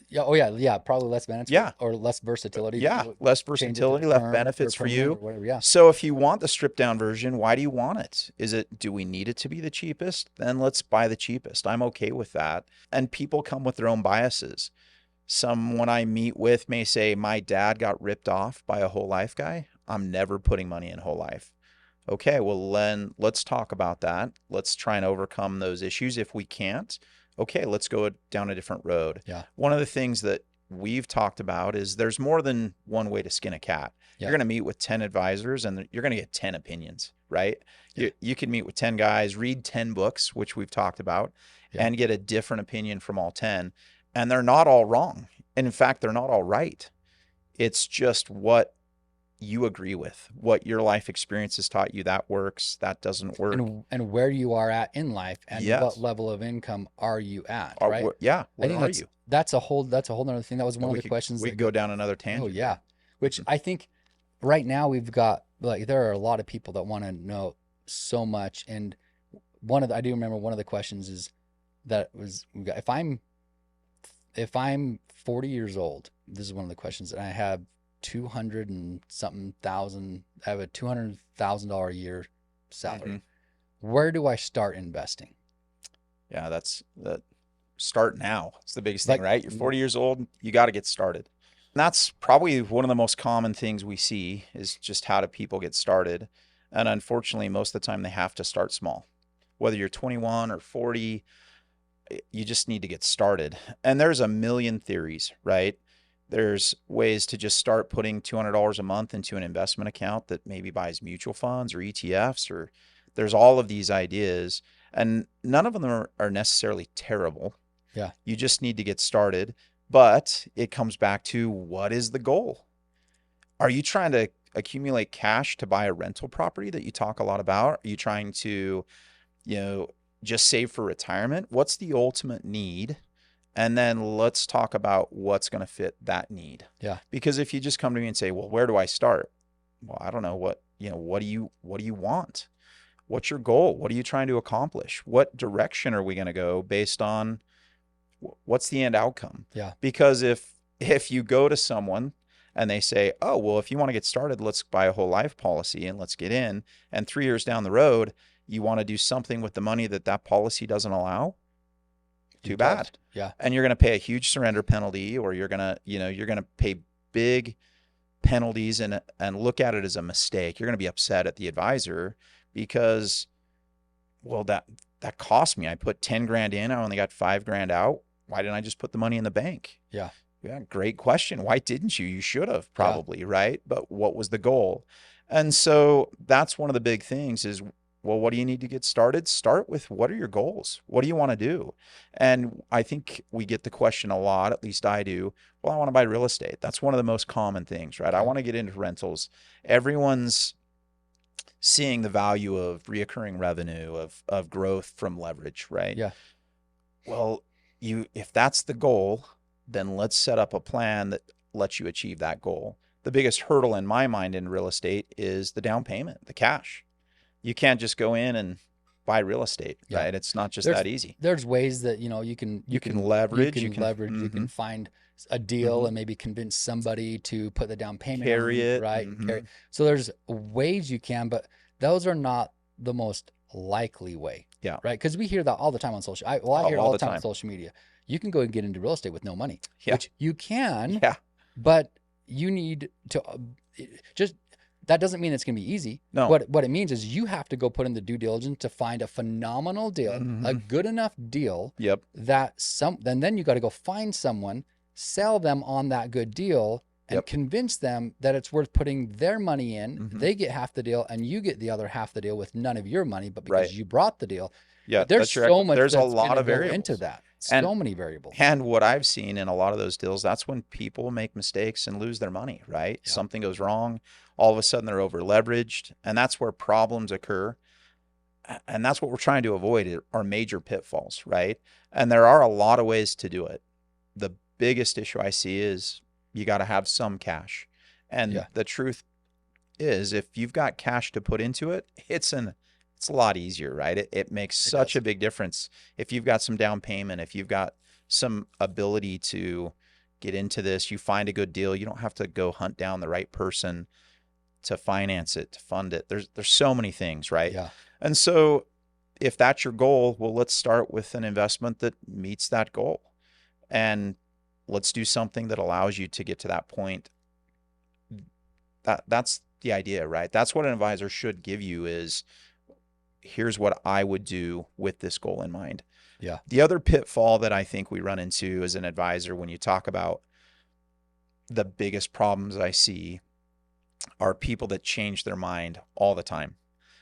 Speaker 1: Yeah. Oh yeah. Yeah. Probably less benefits.
Speaker 2: Yeah.
Speaker 1: Or less versatility.
Speaker 2: Yeah. Less versatility, less benefits for you.
Speaker 1: Whatever, yeah.
Speaker 2: So if you want the stripped down version, why do you want it? Do we need it to be the cheapest? Then let's buy the cheapest. I'm okay with that. And people come with their own biases. Someone I meet with may say, my dad got ripped off by a whole life guy. I'm never putting money in whole life. Okay, well then let's talk about that. Let's try and overcome those issues. If we can't, okay, let's go down a different road.
Speaker 1: Yeah.
Speaker 2: One of the things that we've talked about is there's more than one way to skin a cat. Yeah. You're going to meet with 10 advisors and you're going to get 10 opinions, right? Yeah. You can meet with 10 guys, read 10 books, which we've talked about, and get a different opinion from all 10. And they're not all wrong. And in fact, they're not all right. It's just what you agree with, what your life experience has taught you. That works, that doesn't work.
Speaker 1: And where you are at in life, and what level of income are you at, right?
Speaker 2: Yeah,
Speaker 1: I think that's a whole other thing. That was one of the questions.
Speaker 2: We could go down another tangent.
Speaker 1: Oh yeah, which I think right now we've got, like, there are a lot of people that want to know so much. And I do remember one of the questions is that was, if I'm 40 years old, this is one of the questions, and I have 200 and something thousand, I have a $200,000 a year salary. Mm-hmm. Where do I start investing?
Speaker 2: Yeah, start now. It's the biggest thing, right? You're 40 years old, you got to get started. And that's probably one of the most common things we see, is just how do people get started. And unfortunately, most of the time they have to start small. Whether you're 21 or 40, you just need to get started. And there's a million theories, right? There's ways to just start putting $200 a month into an investment account that maybe buys mutual funds or ETFs, or there's all of these ideas, and none of them are necessarily terrible.
Speaker 1: Yeah. You
Speaker 2: just need to get started, but it comes back to, what is the goal? Are you trying to accumulate cash to buy a rental property that you talk a lot about? Are you trying to, just save for retirement? What's the ultimate need? And then let's talk about what's going to fit that need.
Speaker 1: Yeah.
Speaker 2: Because if you just come to me and say, well, where do I start? Well, I don't know what do you want? What's your goal? What are you trying to accomplish? What direction are we going to go based on what's the end outcome?
Speaker 1: Yeah.
Speaker 2: Because if you go to someone and they say, oh, well, if you want to get started, let's buy a whole life policy and let's get in. And 3 years down the road, you want to do something with the money that policy doesn't allow. Too bad.
Speaker 1: Yeah.
Speaker 2: And you're going to pay a huge surrender penalty, or you're going to pay big penalties and look at it as a mistake. You're going to be upset at the advisor because, well, that cost me. I put 10 grand in. I only got 5 grand out. Why didn't I just put the money in the bank?
Speaker 1: Yeah.
Speaker 2: Yeah. Great question. Why didn't you? You should have probably, right? But what was the goal? And so that's one of the big things is Well, what do you need to get started? Start with, what are your goals? What do you want to do? And I think we get the question a lot, at least I do. Well, I want to buy real estate. That's one of the most common things, right? I want to get into rentals. Everyone's seeing the value of reoccurring revenue, of growth from leverage, right?
Speaker 1: Yeah.
Speaker 2: Well, if that's the goal, then let's set up a plan that lets you achieve that goal. The biggest hurdle in my mind in real estate is the down payment, the cash. You can't just go in and buy real estate, right? It's not just that easy.
Speaker 1: There's ways that, you can
Speaker 2: leverage,
Speaker 1: you can find a deal and maybe convince somebody to put the down payment
Speaker 2: carry
Speaker 1: on,
Speaker 2: it,
Speaker 1: right? So there's ways you can, but those are not the most likely way.
Speaker 2: Yeah.
Speaker 1: Right. Because we hear that all the time on social. I hear it all the time on social media. You can go and get into real estate with no money, which you can.
Speaker 2: Yeah.
Speaker 1: But you need to that doesn't mean it's going to be easy.
Speaker 2: No.
Speaker 1: What it means is you have to go put in the due diligence to find a phenomenal deal, a good enough deal.
Speaker 2: Yep.
Speaker 1: That then you got to go find someone, sell them on that good deal, and convince them that it's worth putting their money in. They get half the deal and you get the other half the deal with none of your money, but because you brought the deal.
Speaker 2: Yeah.
Speaker 1: There's so much.
Speaker 2: There's a lot of variables
Speaker 1: into that. So many variables.
Speaker 2: And what I've seen in a lot of those deals, that's when people make mistakes and lose their money, right? Yeah. Something goes wrong. All of a sudden they're over leveraged, and that's where problems occur. And that's what we're trying to avoid, are major pitfalls, right? And there are a lot of ways to do it. The biggest issue I see is you got to have some cash. And the truth is, if you've got cash to put into it, it's a lot easier, right? It makes such a big difference. If you've got some down payment, if you've got some ability to get into this, you find a good deal. You don't have to go hunt down the right person to finance it, to fund it. There's so many things, right?
Speaker 1: Yeah.
Speaker 2: And so if that's your goal, well, let's start with an investment that meets that goal. And let's do something that allows you to get to that point. That's the idea, right? That's what an advisor should give you is, here's what I would do with this goal in mind.
Speaker 1: Yeah.
Speaker 2: The other pitfall that I think we run into as an advisor when you talk about the biggest problems I see are people that change their mind all the time.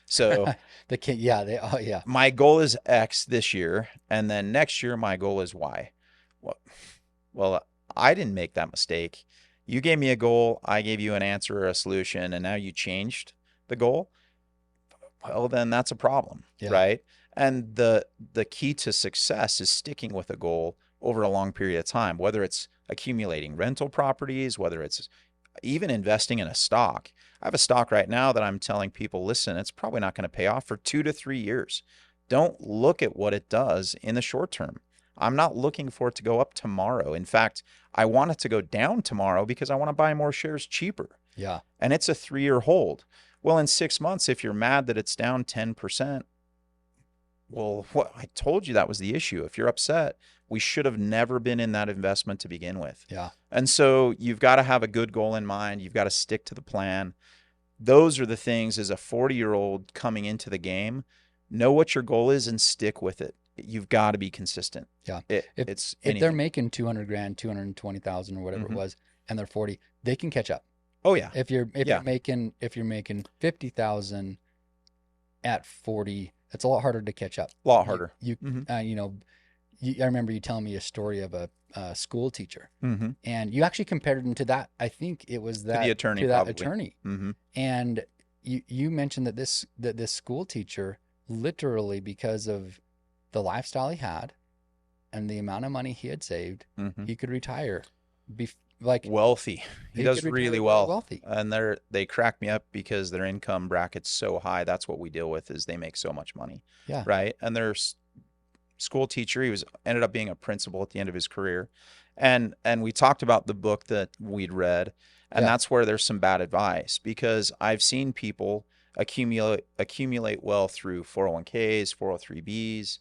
Speaker 2: So my goal is X this year, and then next year my goal is Y. Well, I didn't make that mistake. You gave me a goal, I gave you an answer or a solution, and now you changed the goal. Well, then that's a problem, right? And the key to success is sticking with a goal over a long period of time, whether it's accumulating rental properties, whether it's even investing in a stock. I have a stock right now that I'm telling people, listen, it's probably not going to pay off for 2 to 3 years. Don't look at what it does in the short term. I'm not looking for it to go up tomorrow. In fact, I want it to go down tomorrow because I want to buy more shares cheaper.
Speaker 1: Yeah.
Speaker 2: And it's a 3-year hold. Well, in 6 months, if you're mad that it's down 10%, well, I told you that was the issue. If you're upset, we should have never been in that investment to begin with.
Speaker 1: Yeah.
Speaker 2: And so you've got to have a good goal in mind. You've got to stick to the plan. Those are the things as a 40-year-old coming into the game. Know what your goal is and stick with it. You've got to be consistent.
Speaker 1: Yeah.
Speaker 2: If
Speaker 1: they're making 200 grand, 220,000 or whatever it was, and they're 40, they can catch up.
Speaker 2: Oh yeah.
Speaker 1: If you're making 50,000 at 40, it's a lot harder to catch up.
Speaker 2: A lot harder.
Speaker 1: I remember you telling me a story of a school teacher, and you actually compared him to that. I think it was that
Speaker 2: to the attorney,
Speaker 1: to that
Speaker 2: probably.
Speaker 1: attorney. And you mentioned that this school teacher, literally because of the lifestyle he had and the amount of money he had saved, he could retire
Speaker 2: wealthy. He does really well.
Speaker 1: Wealthy.
Speaker 2: And they crack me up because their income bracket's so high. That's what we deal with, is they make so much money.
Speaker 1: Yeah.
Speaker 2: Right. And there's school teacher. He ended up being a principal at the end of his career. And we talked about the book that we'd read, and that's where there's some bad advice, because I've seen people accumulate wealth through 401ks, 403bs,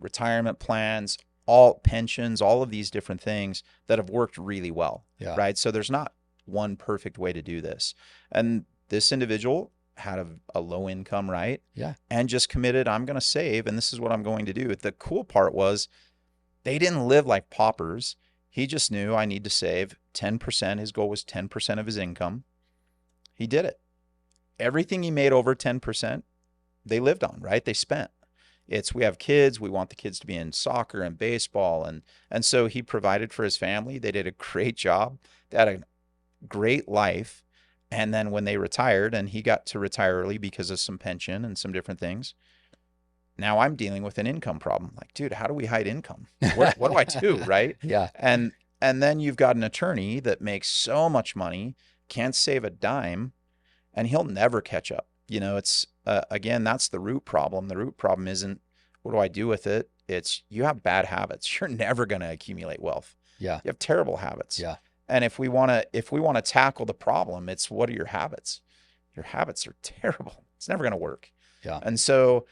Speaker 2: retirement plans, all pensions, all of these different things that have worked really well.
Speaker 1: Yeah.
Speaker 2: Right. So there's not one perfect way to do this. And this individual had a low income, right?
Speaker 1: Yeah.
Speaker 2: And just committed, I'm going to save, and this is what I'm going to do. The cool part was they didn't live like paupers. He just knew, I need to save 10%. His goal was 10% of his income. He did it. Everything he made over 10%, they lived on, right? They spent. It's, we have kids, we want the kids to be in soccer and baseball, and so he provided for his family. They did a great job. They had a great life. And then when they retired, and he got to retire early because of some pension and some different things, now I'm dealing with an income problem. Like, dude, how do we hide income? What do I do, right?
Speaker 1: Yeah.
Speaker 2: And then you've got an attorney that makes so much money, can't save a dime, and he'll never catch up. It's again, that's the root problem. The root problem isn't what do I do with it? It's you have bad habits. You're never going to accumulate wealth.
Speaker 1: Yeah.
Speaker 2: You have terrible habits.
Speaker 1: Yeah.
Speaker 2: And if we want to tackle the problem, it's what are your habits? Your habits are terrible. It's never going to work.
Speaker 1: Yeah.
Speaker 2: And so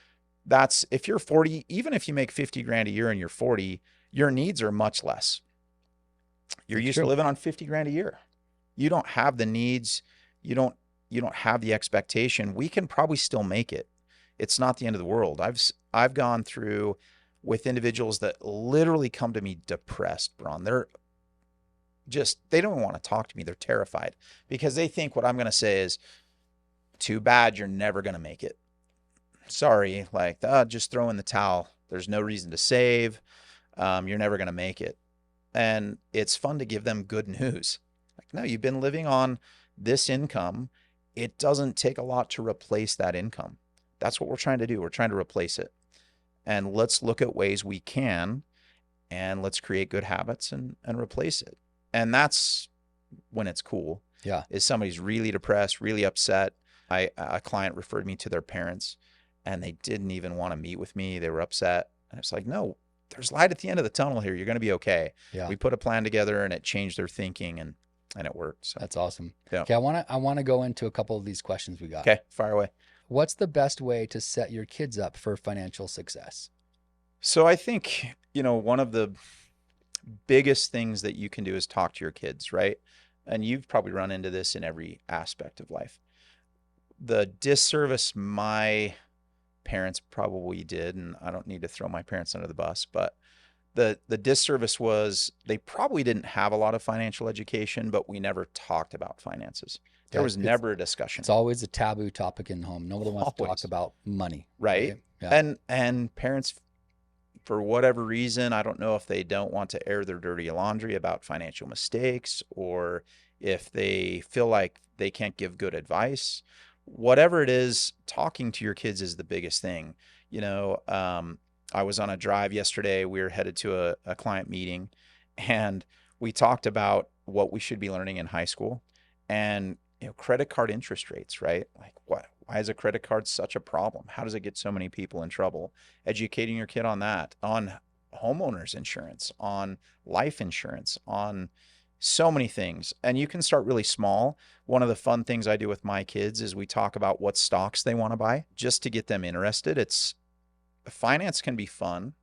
Speaker 2: that's, if you're 40, even if you make 50 grand a year and you're 40, your needs are much less. You're used to living on 50 grand a year. You don't have the needs. You don't have the expectation. We can probably still make it. It's not the end of the world. I've gone through with individuals that literally come to me depressed, Braun. They don't want to talk to me. They're terrified because they think what I'm going to say is, too bad, you're never going to make it. Sorry, like, just throw in the towel. There's no reason to save. You're never going to make it. And it's fun to give them good news. Like, no, you've been living on this income. It doesn't take a lot to replace that income. That's what we're trying to do. We're trying to replace it. And let's look at ways we can, and let's create good habits and replace it. And that's when it's cool.
Speaker 1: Yeah.
Speaker 2: Is somebody's really depressed, really upset. A client referred me to their parents, and they didn't even want to meet with me. They were upset. And I was like, no, there's light at the end of the tunnel here. You're going to be okay.
Speaker 1: Yeah.
Speaker 2: We put a plan together, and it changed their thinking, and it worked. So
Speaker 1: that's awesome.
Speaker 2: Yeah.
Speaker 1: Okay. I want to go into a couple of these questions we got.
Speaker 2: Okay. Fire away.
Speaker 1: What's the best way to set your kids up for financial success?
Speaker 2: So I think, one of the biggest things that you can do is talk to your kids, right? And you've probably run into this in every aspect of life. The disservice my parents probably did, and I don't need to throw my parents under the bus, but the disservice was they probably didn't have a lot of financial education, but we never talked about finances. There was never a discussion.
Speaker 1: It's always a taboo topic in the home. Nobody wants to talk about money.
Speaker 2: Right?
Speaker 1: Yeah.
Speaker 2: And parents, for whatever reason, I don't know if they don't want to air their dirty laundry about financial mistakes, or if they feel like they can't give good advice. Whatever it is, talking to your kids is the biggest thing. I was on a drive yesterday. We were headed to a client meeting, and we talked about what we should be learning in high school, and credit card interest rates, right? Like, why is a credit card such a problem? How does it get so many people in trouble? Educating your kid on that, on homeowners insurance, on life insurance, on so many things. And you can start really small. One of the fun things I do with my kids is we talk about what stocks they want to buy just to get them interested. Finance can be fun.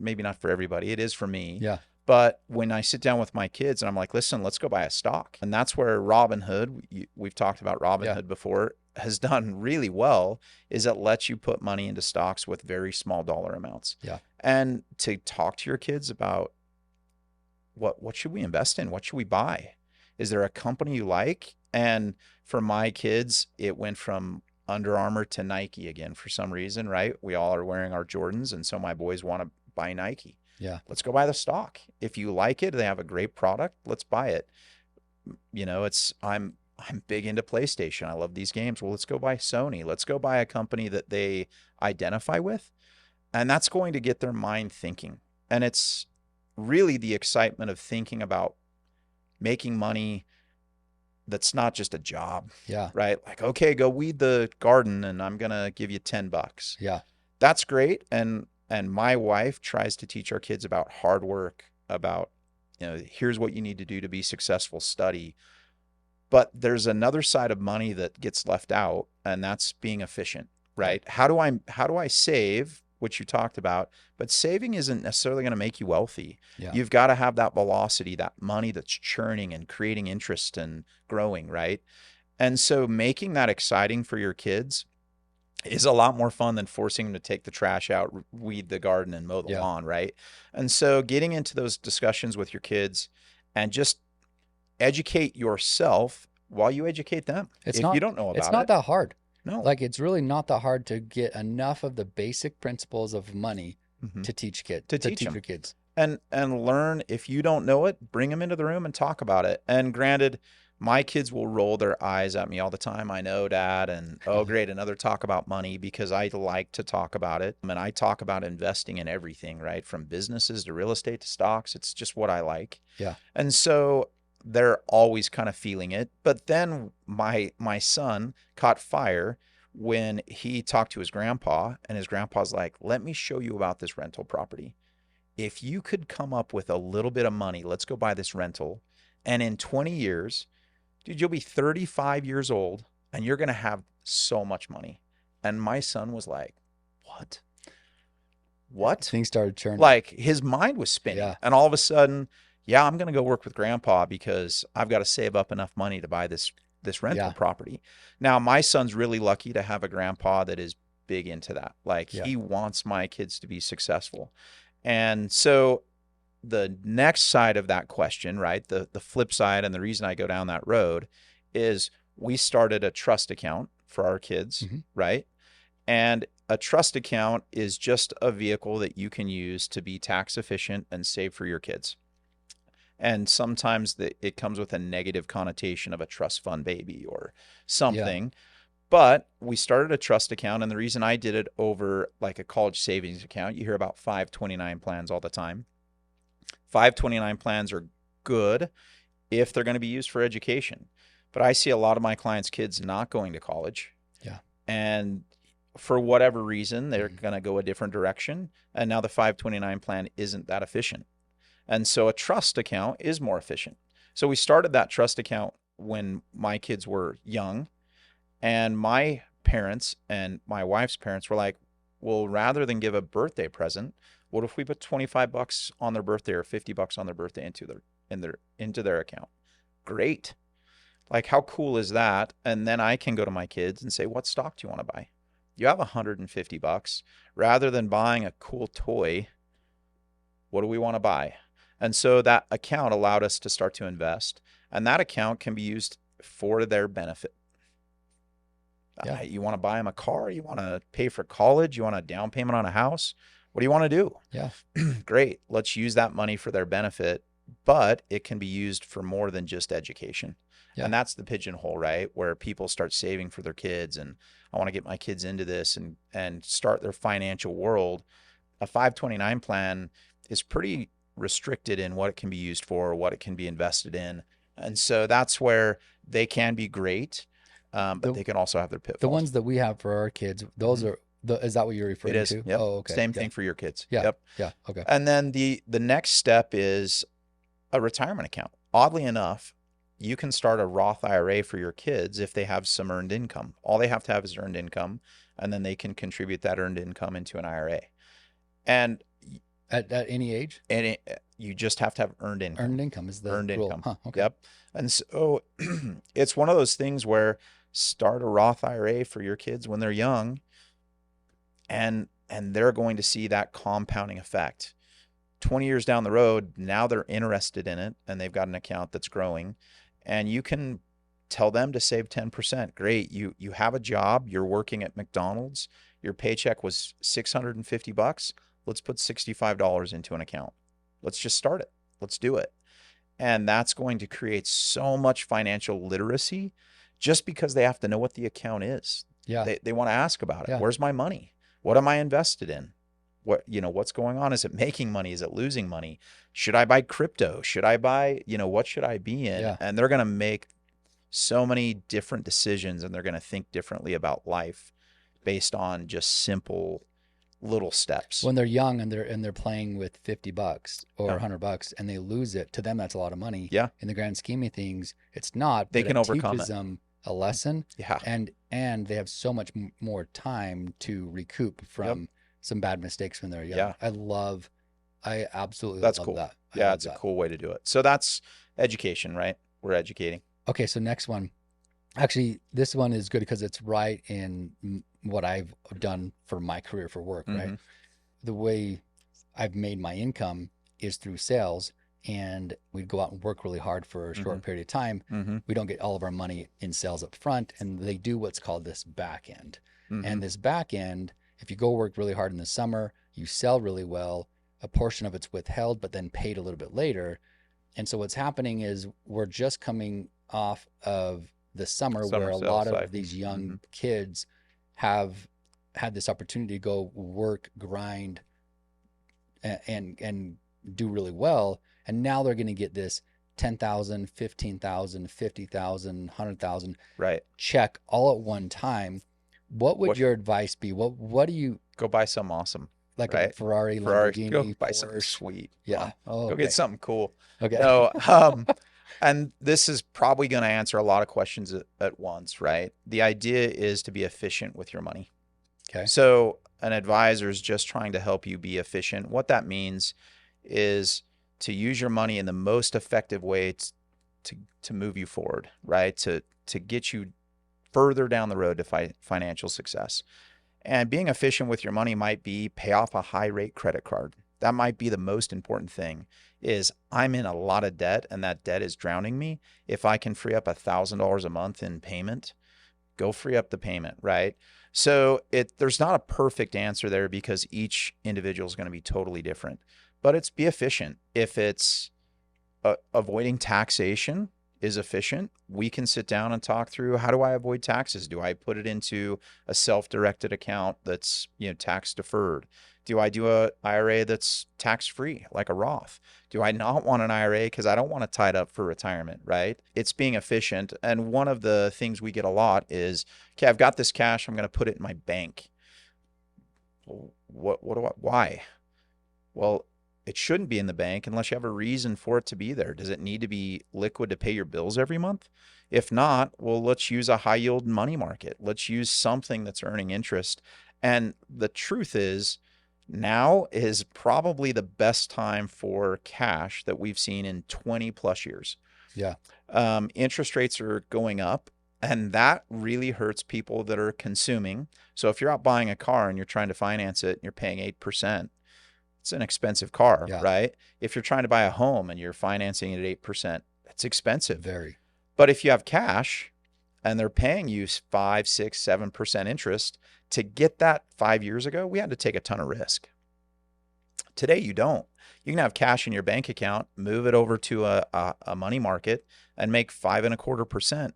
Speaker 2: Maybe not for everybody. It is for me.
Speaker 1: Yeah.
Speaker 2: But when I sit down with my kids and I'm like, listen, let's go buy a stock. And that's where Robinhood, we've talked about Robinhood before, has done really well, is it lets you put money into stocks with very small dollar amounts.
Speaker 1: Yeah.
Speaker 2: And to talk to your kids about what should we invest in? What should we buy? Is there a company you like? And for my kids, it went from Under Armour to Nike again for some reason, right? We all are wearing our Jordans, and so my boys want to buy Nike.
Speaker 1: Yeah.
Speaker 2: Let's go buy the stock. If you like it, they have a great product, let's buy it. I'm big into PlayStation. I love these games. Well, let's go buy Sony. Let's go buy a company that they identify with. And that's going to get their mind thinking. And it's really the excitement of thinking about making money that's not just a job.
Speaker 1: Yeah.
Speaker 2: Right? Like, okay, go weed the garden and I'm going to give you $10.
Speaker 1: Yeah.
Speaker 2: That's great. And my wife tries to teach our kids about hard work, about, here's what you need to do to be successful, study. But there's another side of money that gets left out, and that's being efficient, right? How do I save, which you talked about, but saving isn't necessarily going to make you wealthy.
Speaker 1: Yeah.
Speaker 2: You've got to have that velocity, that money that's churning and creating interest and growing, right? And so making that exciting for your kids is a lot more fun than forcing them to take the trash out, weed the garden, and mow the lawn, right? And so getting into those discussions with your kids and just educate yourself while you educate them. If you don't know about it.
Speaker 1: It's not that hard.
Speaker 2: No.
Speaker 1: Like, it's really not that hard to get enough of the basic principles of money
Speaker 2: Mhm.
Speaker 1: to teach
Speaker 2: To teach
Speaker 1: your
Speaker 2: them.
Speaker 1: kids.
Speaker 2: And learn. If you don't know it, bring them into the room and talk about it. And granted, my kids will roll their eyes at me all the time. I know, Dad, and oh, great, another talk about money, because I like to talk about it. And I talk about investing in everything, right? From businesses to real estate to stocks. It's just what I like.
Speaker 1: Yeah.
Speaker 2: And so they're always kind of feeling it. But then my son caught fire when he talked to his grandpa, and his grandpa's like, let me show you about this rental property. If you could come up with a little bit of money, let's go buy this rental. And in 20 years, dude, you'll be 35 years old and you're going to have so much money. And my son was like, what? What?
Speaker 1: Things started churning.
Speaker 2: Like, his mind was spinning.
Speaker 1: Yeah.
Speaker 2: And all of a sudden, yeah, I'm going to go work with grandpa because I've got to save up enough money to buy this rental
Speaker 1: Yeah.
Speaker 2: property. Now, my son's really lucky to have a grandpa that is big into that. Like,
Speaker 1: Yeah.
Speaker 2: he wants my kids to be successful. And so the next side of that question, right, the flip side, and the reason I go down that road is we started a trust account for our kids,
Speaker 1: Mhm.
Speaker 2: right? And a trust account is just a vehicle that you can use to be tax efficient and save for your kids. And sometimes it comes with a negative connotation of a trust fund baby or something. But we started a trust account, and the reason I did it over like a college savings account, you hear about 529 plans all the time. 529 plans are good if they're going to be used for education. But I see a lot of my clients' kids not going to college.
Speaker 1: Yeah.
Speaker 2: And for whatever reason, they're going to go a different direction. And now the 529 plan isn't that efficient. And so a trust account is more efficient. So we started that trust account when my kids were young. And my parents and my wife's parents were like, well, rather than give a birthday present, what if we put $25 on their birthday or $50 on their birthday into their account? Great. Like, how cool is that? And then I can go to my kids and say, what stock do you want to buy? You have $150. Rather than buying a cool toy, what do we want to buy? And so that account allowed us to start to invest. And that account can be used for their benefit.
Speaker 1: Yeah.
Speaker 2: You want to buy them a car? You want to pay for college? You want a down payment on a house? What do you want to do?
Speaker 1: Yeah.
Speaker 2: Great. Let's use that money for their benefit, but it can be used for more than just education.
Speaker 1: Yeah.
Speaker 2: And that's the pigeonhole, right? Where people start saving for their kids, and I want to get my kids into this and start their financial world. A 529 plan is pretty restricted in what it can be used for, what it can be invested in. And so that's where they can be great. But they can also have their pitfalls.
Speaker 1: The ones that we have for our kids, those are is that what you're referring
Speaker 2: It is.
Speaker 1: to?
Speaker 2: Yep.
Speaker 1: Oh, okay.
Speaker 2: Same thing for your kids.
Speaker 1: Yeah.
Speaker 2: Yep.
Speaker 1: Yeah. Okay.
Speaker 2: And then the next step is a retirement account. Oddly enough, you can start a Roth IRA for your kids if they have some earned income. All they have to have is earned income, and then they can contribute that earned income into an IRA. And
Speaker 1: at any age?
Speaker 2: And you just have to have earned income.
Speaker 1: Earned income is the
Speaker 2: earned
Speaker 1: rule.
Speaker 2: income.
Speaker 1: Huh, okay.
Speaker 2: Yep. And so it's one of those things where start a Roth IRA for your kids when they're young, and they're going to see that compounding effect. 20 years down the road, now they're interested in it and they've got an account that's growing, and you can tell them to save 10%. Great. You have a job, you're working at McDonald's, your paycheck was $650. Let's put $65 into an account. Let's just start it. Let's do it. And that's going to create so much financial literacy just because they have to know what the account is.
Speaker 1: Yeah.
Speaker 2: They want to ask about it.
Speaker 1: Yeah.
Speaker 2: Where's my money? What am I invested in? What's going on? Is it making money? Is it losing money? Should I buy crypto? Should I buy, what should I be in?
Speaker 1: Yeah.
Speaker 2: And they're going to make so many different decisions, and they're going to think differently about life based on just simple little steps.
Speaker 1: When they're young and they're playing with $50 or $100 and they lose it, to them that's a lot of money.
Speaker 2: Yeah.
Speaker 1: In the grand scheme of things, it's not.
Speaker 2: They
Speaker 1: but
Speaker 2: can
Speaker 1: it
Speaker 2: overcome
Speaker 1: teaches
Speaker 2: it.
Speaker 1: them a lesson.
Speaker 2: Yeah.
Speaker 1: And they have so much more time to recoup from some bad mistakes when they're young.
Speaker 2: Yeah.
Speaker 1: I absolutely
Speaker 2: That's
Speaker 1: love
Speaker 2: cool.
Speaker 1: that.
Speaker 2: Yeah, it's a cool way to do it. So that's education, right? We're educating.
Speaker 1: Okay, so next one. Actually, this one is good because it's right in what I've done for my career for work, right? The way I've made my income is through sales, and we'd go out and work really hard for a
Speaker 2: Mm-hmm.
Speaker 1: short period of time.
Speaker 2: Mm-hmm.
Speaker 1: We don't get all of our money in sales up front, and they do what's called this back end.
Speaker 2: Mm-hmm.
Speaker 1: And this back end, if you go work really hard in the summer, you sell really well, a portion of it's withheld, but then paid a little bit later. And so what's happening is we're just coming off of the summer where
Speaker 2: Summer
Speaker 1: a
Speaker 2: sales
Speaker 1: lot of
Speaker 2: cycle.
Speaker 1: these young
Speaker 2: Mm-hmm.
Speaker 1: kids have had this opportunity to go work, grind, and do really well. And now they're going to get this 10,000, 15,000, 50,000, 100,000
Speaker 2: Right.
Speaker 1: check all at one time. What would
Speaker 2: What
Speaker 1: your advice be? What do you
Speaker 2: Go buy something awesome,
Speaker 1: like, a
Speaker 2: right?
Speaker 1: Ferrari,
Speaker 2: Ferrari. Go
Speaker 1: Lamborghini,
Speaker 2: buy something
Speaker 1: Porsche?
Speaker 2: sweet.
Speaker 1: Yeah. Oh,
Speaker 2: Go
Speaker 1: okay.
Speaker 2: get something cool.
Speaker 1: Okay.
Speaker 2: No, and this is probably going to answer a lot of questions at once, right? The idea is to be efficient with your money.
Speaker 1: Okay.
Speaker 2: So an advisor is just trying to help you be efficient. What that means is to use your money in the most effective way to move you forward, right? To get you further down the road to financial success. And being efficient with your money might be pay off a high rate credit card. That might be the most important thing. Is I'm in a lot of debt and that debt is drowning me. If I can free up $1,000 a month in payment, go free up the payment, right? So there's not a perfect answer there because each individual is going to be totally different. But it's be efficient. If it's avoiding taxation is efficient, we can sit down and talk through, how do I avoid taxes? Do I put it into a self-directed account that's, tax deferred? Do I do a IRA that's tax-free, like a Roth? Do I not want an IRA because I don't want to tie it up for retirement, right? It's being efficient. And one of the things we get a lot is, okay, I've got this cash, I'm going to put it in my bank. Why? Well, it shouldn't be in the bank unless you have a reason for it to be there. Does it need to be liquid to pay your bills every month? If not, well, let's use a high yield money market. Let's use something that's earning interest. And the truth is, now is probably the best time for cash that we've seen in 20 plus years.
Speaker 1: Yeah.
Speaker 2: Interest rates are going up, and that really hurts people that are consuming. So if you're out buying a car and you're trying to finance it and you're paying 8%, it's an expensive car,
Speaker 1: Yeah.
Speaker 2: right? If you're trying to buy a home and you're financing it at 8%, that's expensive.
Speaker 1: Very.
Speaker 2: But if you have cash and they're paying you 5, 6, 7% interest, to get that 5 years ago, we had to take a ton of risk. Today, you don't. You can have cash in your bank account, move it over to a money market and make 5.25%.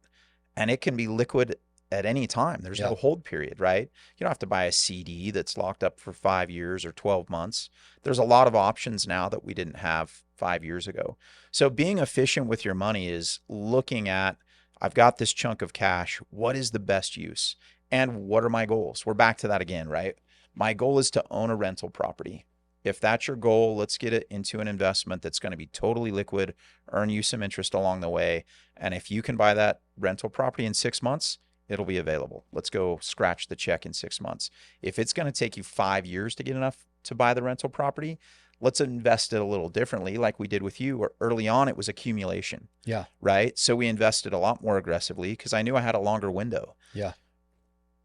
Speaker 2: And it can be liquid at any time. There's no hold period, right? You don't have to buy a CD that's locked up for 5 years or 12 months. There's a lot of options now that we didn't have 5 years ago. So being efficient with your money is looking at, I've got this chunk of cash. What is the best use? And what are my goals? We're back to that again, right? My goal is to own a rental property. If that's your goal, let's get it into an investment that's going to be totally liquid, earn you some interest along the way. And if you can buy that rental property in 6 months, it'll be available. Let's go scratch the check in 6 months. If it's going to take you 5 years to get enough to buy the rental property, let's invest it a little differently, like we did with you, where early on it was accumulation.
Speaker 1: Yeah.
Speaker 2: Right? So we invested a lot more aggressively because I knew I had a longer window.
Speaker 1: Yeah.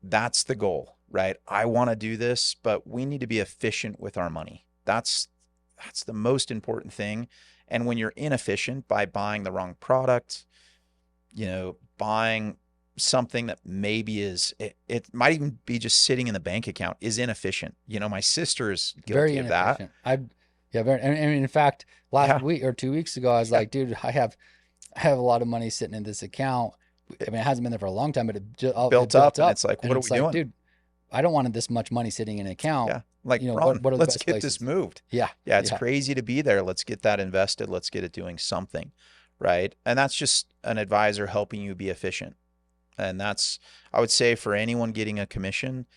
Speaker 2: That's the goal, right? I want to do this, but we need to be efficient with our money. That's the most important thing. And when you're inefficient by buying the wrong product, buying something that maybe it might even be just sitting in the bank account is inefficient. My sister is guilty of that.
Speaker 1: Very. And in fact, last week or 2 weeks ago, I was like, dude, I have a lot of money sitting in this account. I mean, it hasn't been there for a long time, but it
Speaker 2: built up. And it's like, what are we doing?
Speaker 1: Dude, I don't want this much money sitting in an account.
Speaker 2: Yeah. Like,
Speaker 1: Braun, what are the
Speaker 2: let's
Speaker 1: best
Speaker 2: get
Speaker 1: places?
Speaker 2: this moved.
Speaker 1: Yeah.
Speaker 2: Yeah. It's crazy to be there. Let's get that invested. Let's get it doing something. Right. And that's just an advisor helping you be efficient. And that's, I would say, for anyone getting a commission,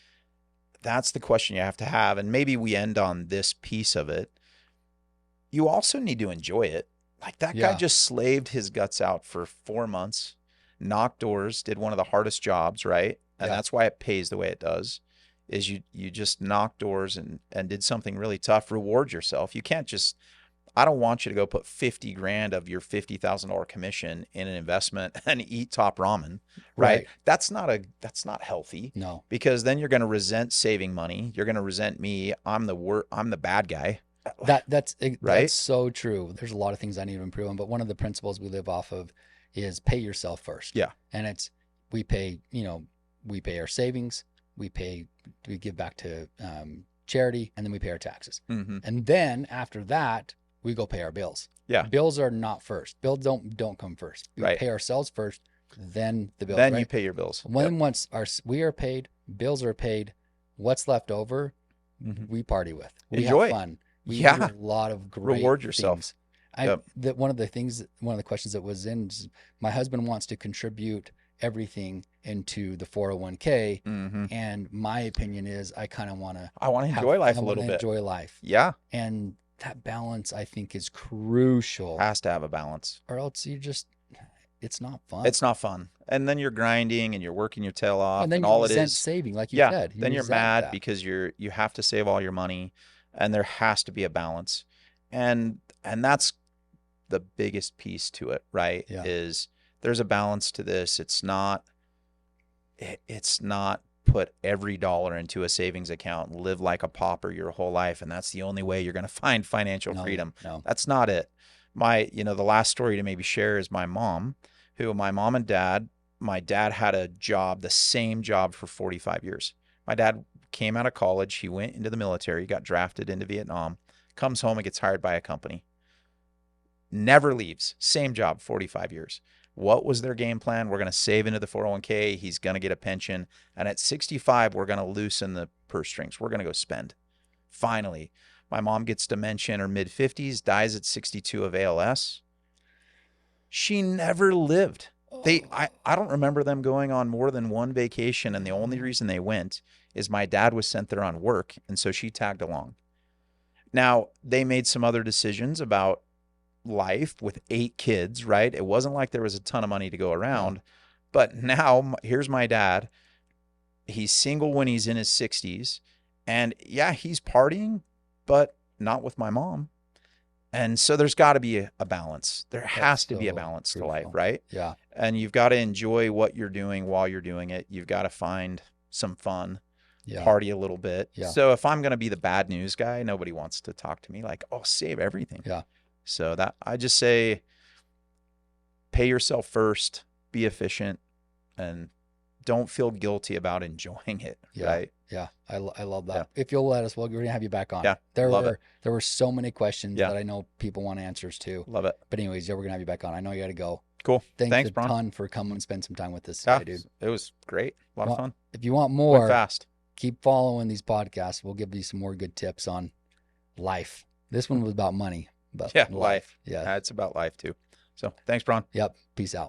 Speaker 2: that's the question you have to have. And maybe we end on this piece of it. You also need to enjoy it. Like that guy just slaved his guts out for 4 months, knocked doors, did one of the hardest jobs, right? And that's why it pays the way it does, is you just knocked doors and did something really tough. Reward yourself. You can't just, I don't want you to go put 50 grand of your $50,000 commission in an investment and eat top ramen, right? That's not healthy.
Speaker 1: No.
Speaker 2: Because then you're going to resent saving money. You're going to resent me. I'm the bad guy.
Speaker 1: That's
Speaker 2: right?
Speaker 1: so true. There's a lot of things I need to improve on, but one of the principles we live off of is pay yourself first.
Speaker 2: Yeah.
Speaker 1: And we pay, we pay our savings, we give back to charity, and then we pay our taxes.
Speaker 2: Mm-hmm.
Speaker 1: And then after that, we go pay our bills.
Speaker 2: Yeah.
Speaker 1: Bills are not first. Bills don't come first. We
Speaker 2: Right.
Speaker 1: pay ourselves first, then the bills.
Speaker 2: Then
Speaker 1: right?
Speaker 2: you pay your bills.
Speaker 1: Once we are paid, bills are paid, what's left over,
Speaker 2: Mm-hmm.
Speaker 1: we party with. We
Speaker 2: Enjoy.
Speaker 1: have fun. We
Speaker 2: Yeah.
Speaker 1: do a lot of great
Speaker 2: Reward yourself.
Speaker 1: things. One of the questions that was in, my husband wants to contribute everything into the 401k.
Speaker 2: Mm-hmm.
Speaker 1: And my opinion is I want to
Speaker 2: enjoy life a little bit.
Speaker 1: Enjoy life.
Speaker 2: Yeah.
Speaker 1: And that balance, I think, is crucial.
Speaker 2: Has to have a balance.
Speaker 1: Or else it's not fun.
Speaker 2: It's not fun. And then you're grinding and you're working your tail off.
Speaker 1: And then
Speaker 2: all
Speaker 1: you
Speaker 2: it
Speaker 1: resent
Speaker 2: is
Speaker 1: saving, like you
Speaker 2: yeah.
Speaker 1: said.
Speaker 2: Then you're
Speaker 1: resent
Speaker 2: mad
Speaker 1: that.
Speaker 2: because you have to save all your money, and there has to be a balance. And that's the biggest piece to it, right?
Speaker 1: Yeah.
Speaker 2: Is there's a balance to this. It's not put every dollar into a savings account and live like a pauper your whole life, and that's the only way you're going to find financial freedom.
Speaker 1: No.
Speaker 2: That's not it. The last story to maybe share is my mom and dad. My dad had a job, the same job for 45 years. My dad came out of college. He went into the military, got drafted into Vietnam, comes home and gets hired by a company. Never leaves. Same job, 45 years. What was their game plan? We're going to save into the 401k. He's going to get a pension. And at 65, we're going to loosen the purse strings. We're going to go spend. Finally, my mom gets dementia in her mid-50s, dies at 62 of ALS. She never lived. I don't remember them going on more than one vacation, and the only reason they went is my dad was sent there on work, and so she tagged along. Now, they made some other decisions about life with 8 kids, right? It wasn't like there was a ton of money to go around.
Speaker 1: No.
Speaker 2: But now, here's my dad. He's single when he's in his 60s, and yeah, he's partying, but not with my mom. And so there's got to be a balance. There has to be a balance to life, right?
Speaker 1: Yeah.
Speaker 2: And you've got to enjoy what you're doing while you're doing it. You've got to find some fun, party a little bit.
Speaker 1: Yeah.
Speaker 2: So if I'm going to be the bad news guy, nobody wants to talk to me like, oh, save everything.
Speaker 1: Yeah.
Speaker 2: So that I just say, pay yourself first, be efficient, and don't feel guilty about enjoying it, right?
Speaker 1: Yeah, I love that.
Speaker 2: Yeah.
Speaker 1: If you'll let us, we're going to have you back on.
Speaker 2: Yeah,
Speaker 1: there were so many questions
Speaker 2: Yeah.
Speaker 1: that I know people want answers to.
Speaker 2: Love it.
Speaker 1: But anyways, we're going to have you back on. I know you got to go.
Speaker 2: Cool.
Speaker 1: Thanks a
Speaker 2: Braun.
Speaker 1: ton for coming and spend some time with us
Speaker 2: Yeah,
Speaker 1: today, dude.
Speaker 2: it was great. A lot of fun.
Speaker 1: If you want
Speaker 2: Went
Speaker 1: more,
Speaker 2: fast.
Speaker 1: keep following these podcasts. We'll give you some more good tips on life. This one was about money, but
Speaker 2: Yeah,
Speaker 1: life.
Speaker 2: Yeah, it's about life too. So thanks, Braun.
Speaker 1: Yep. Peace out.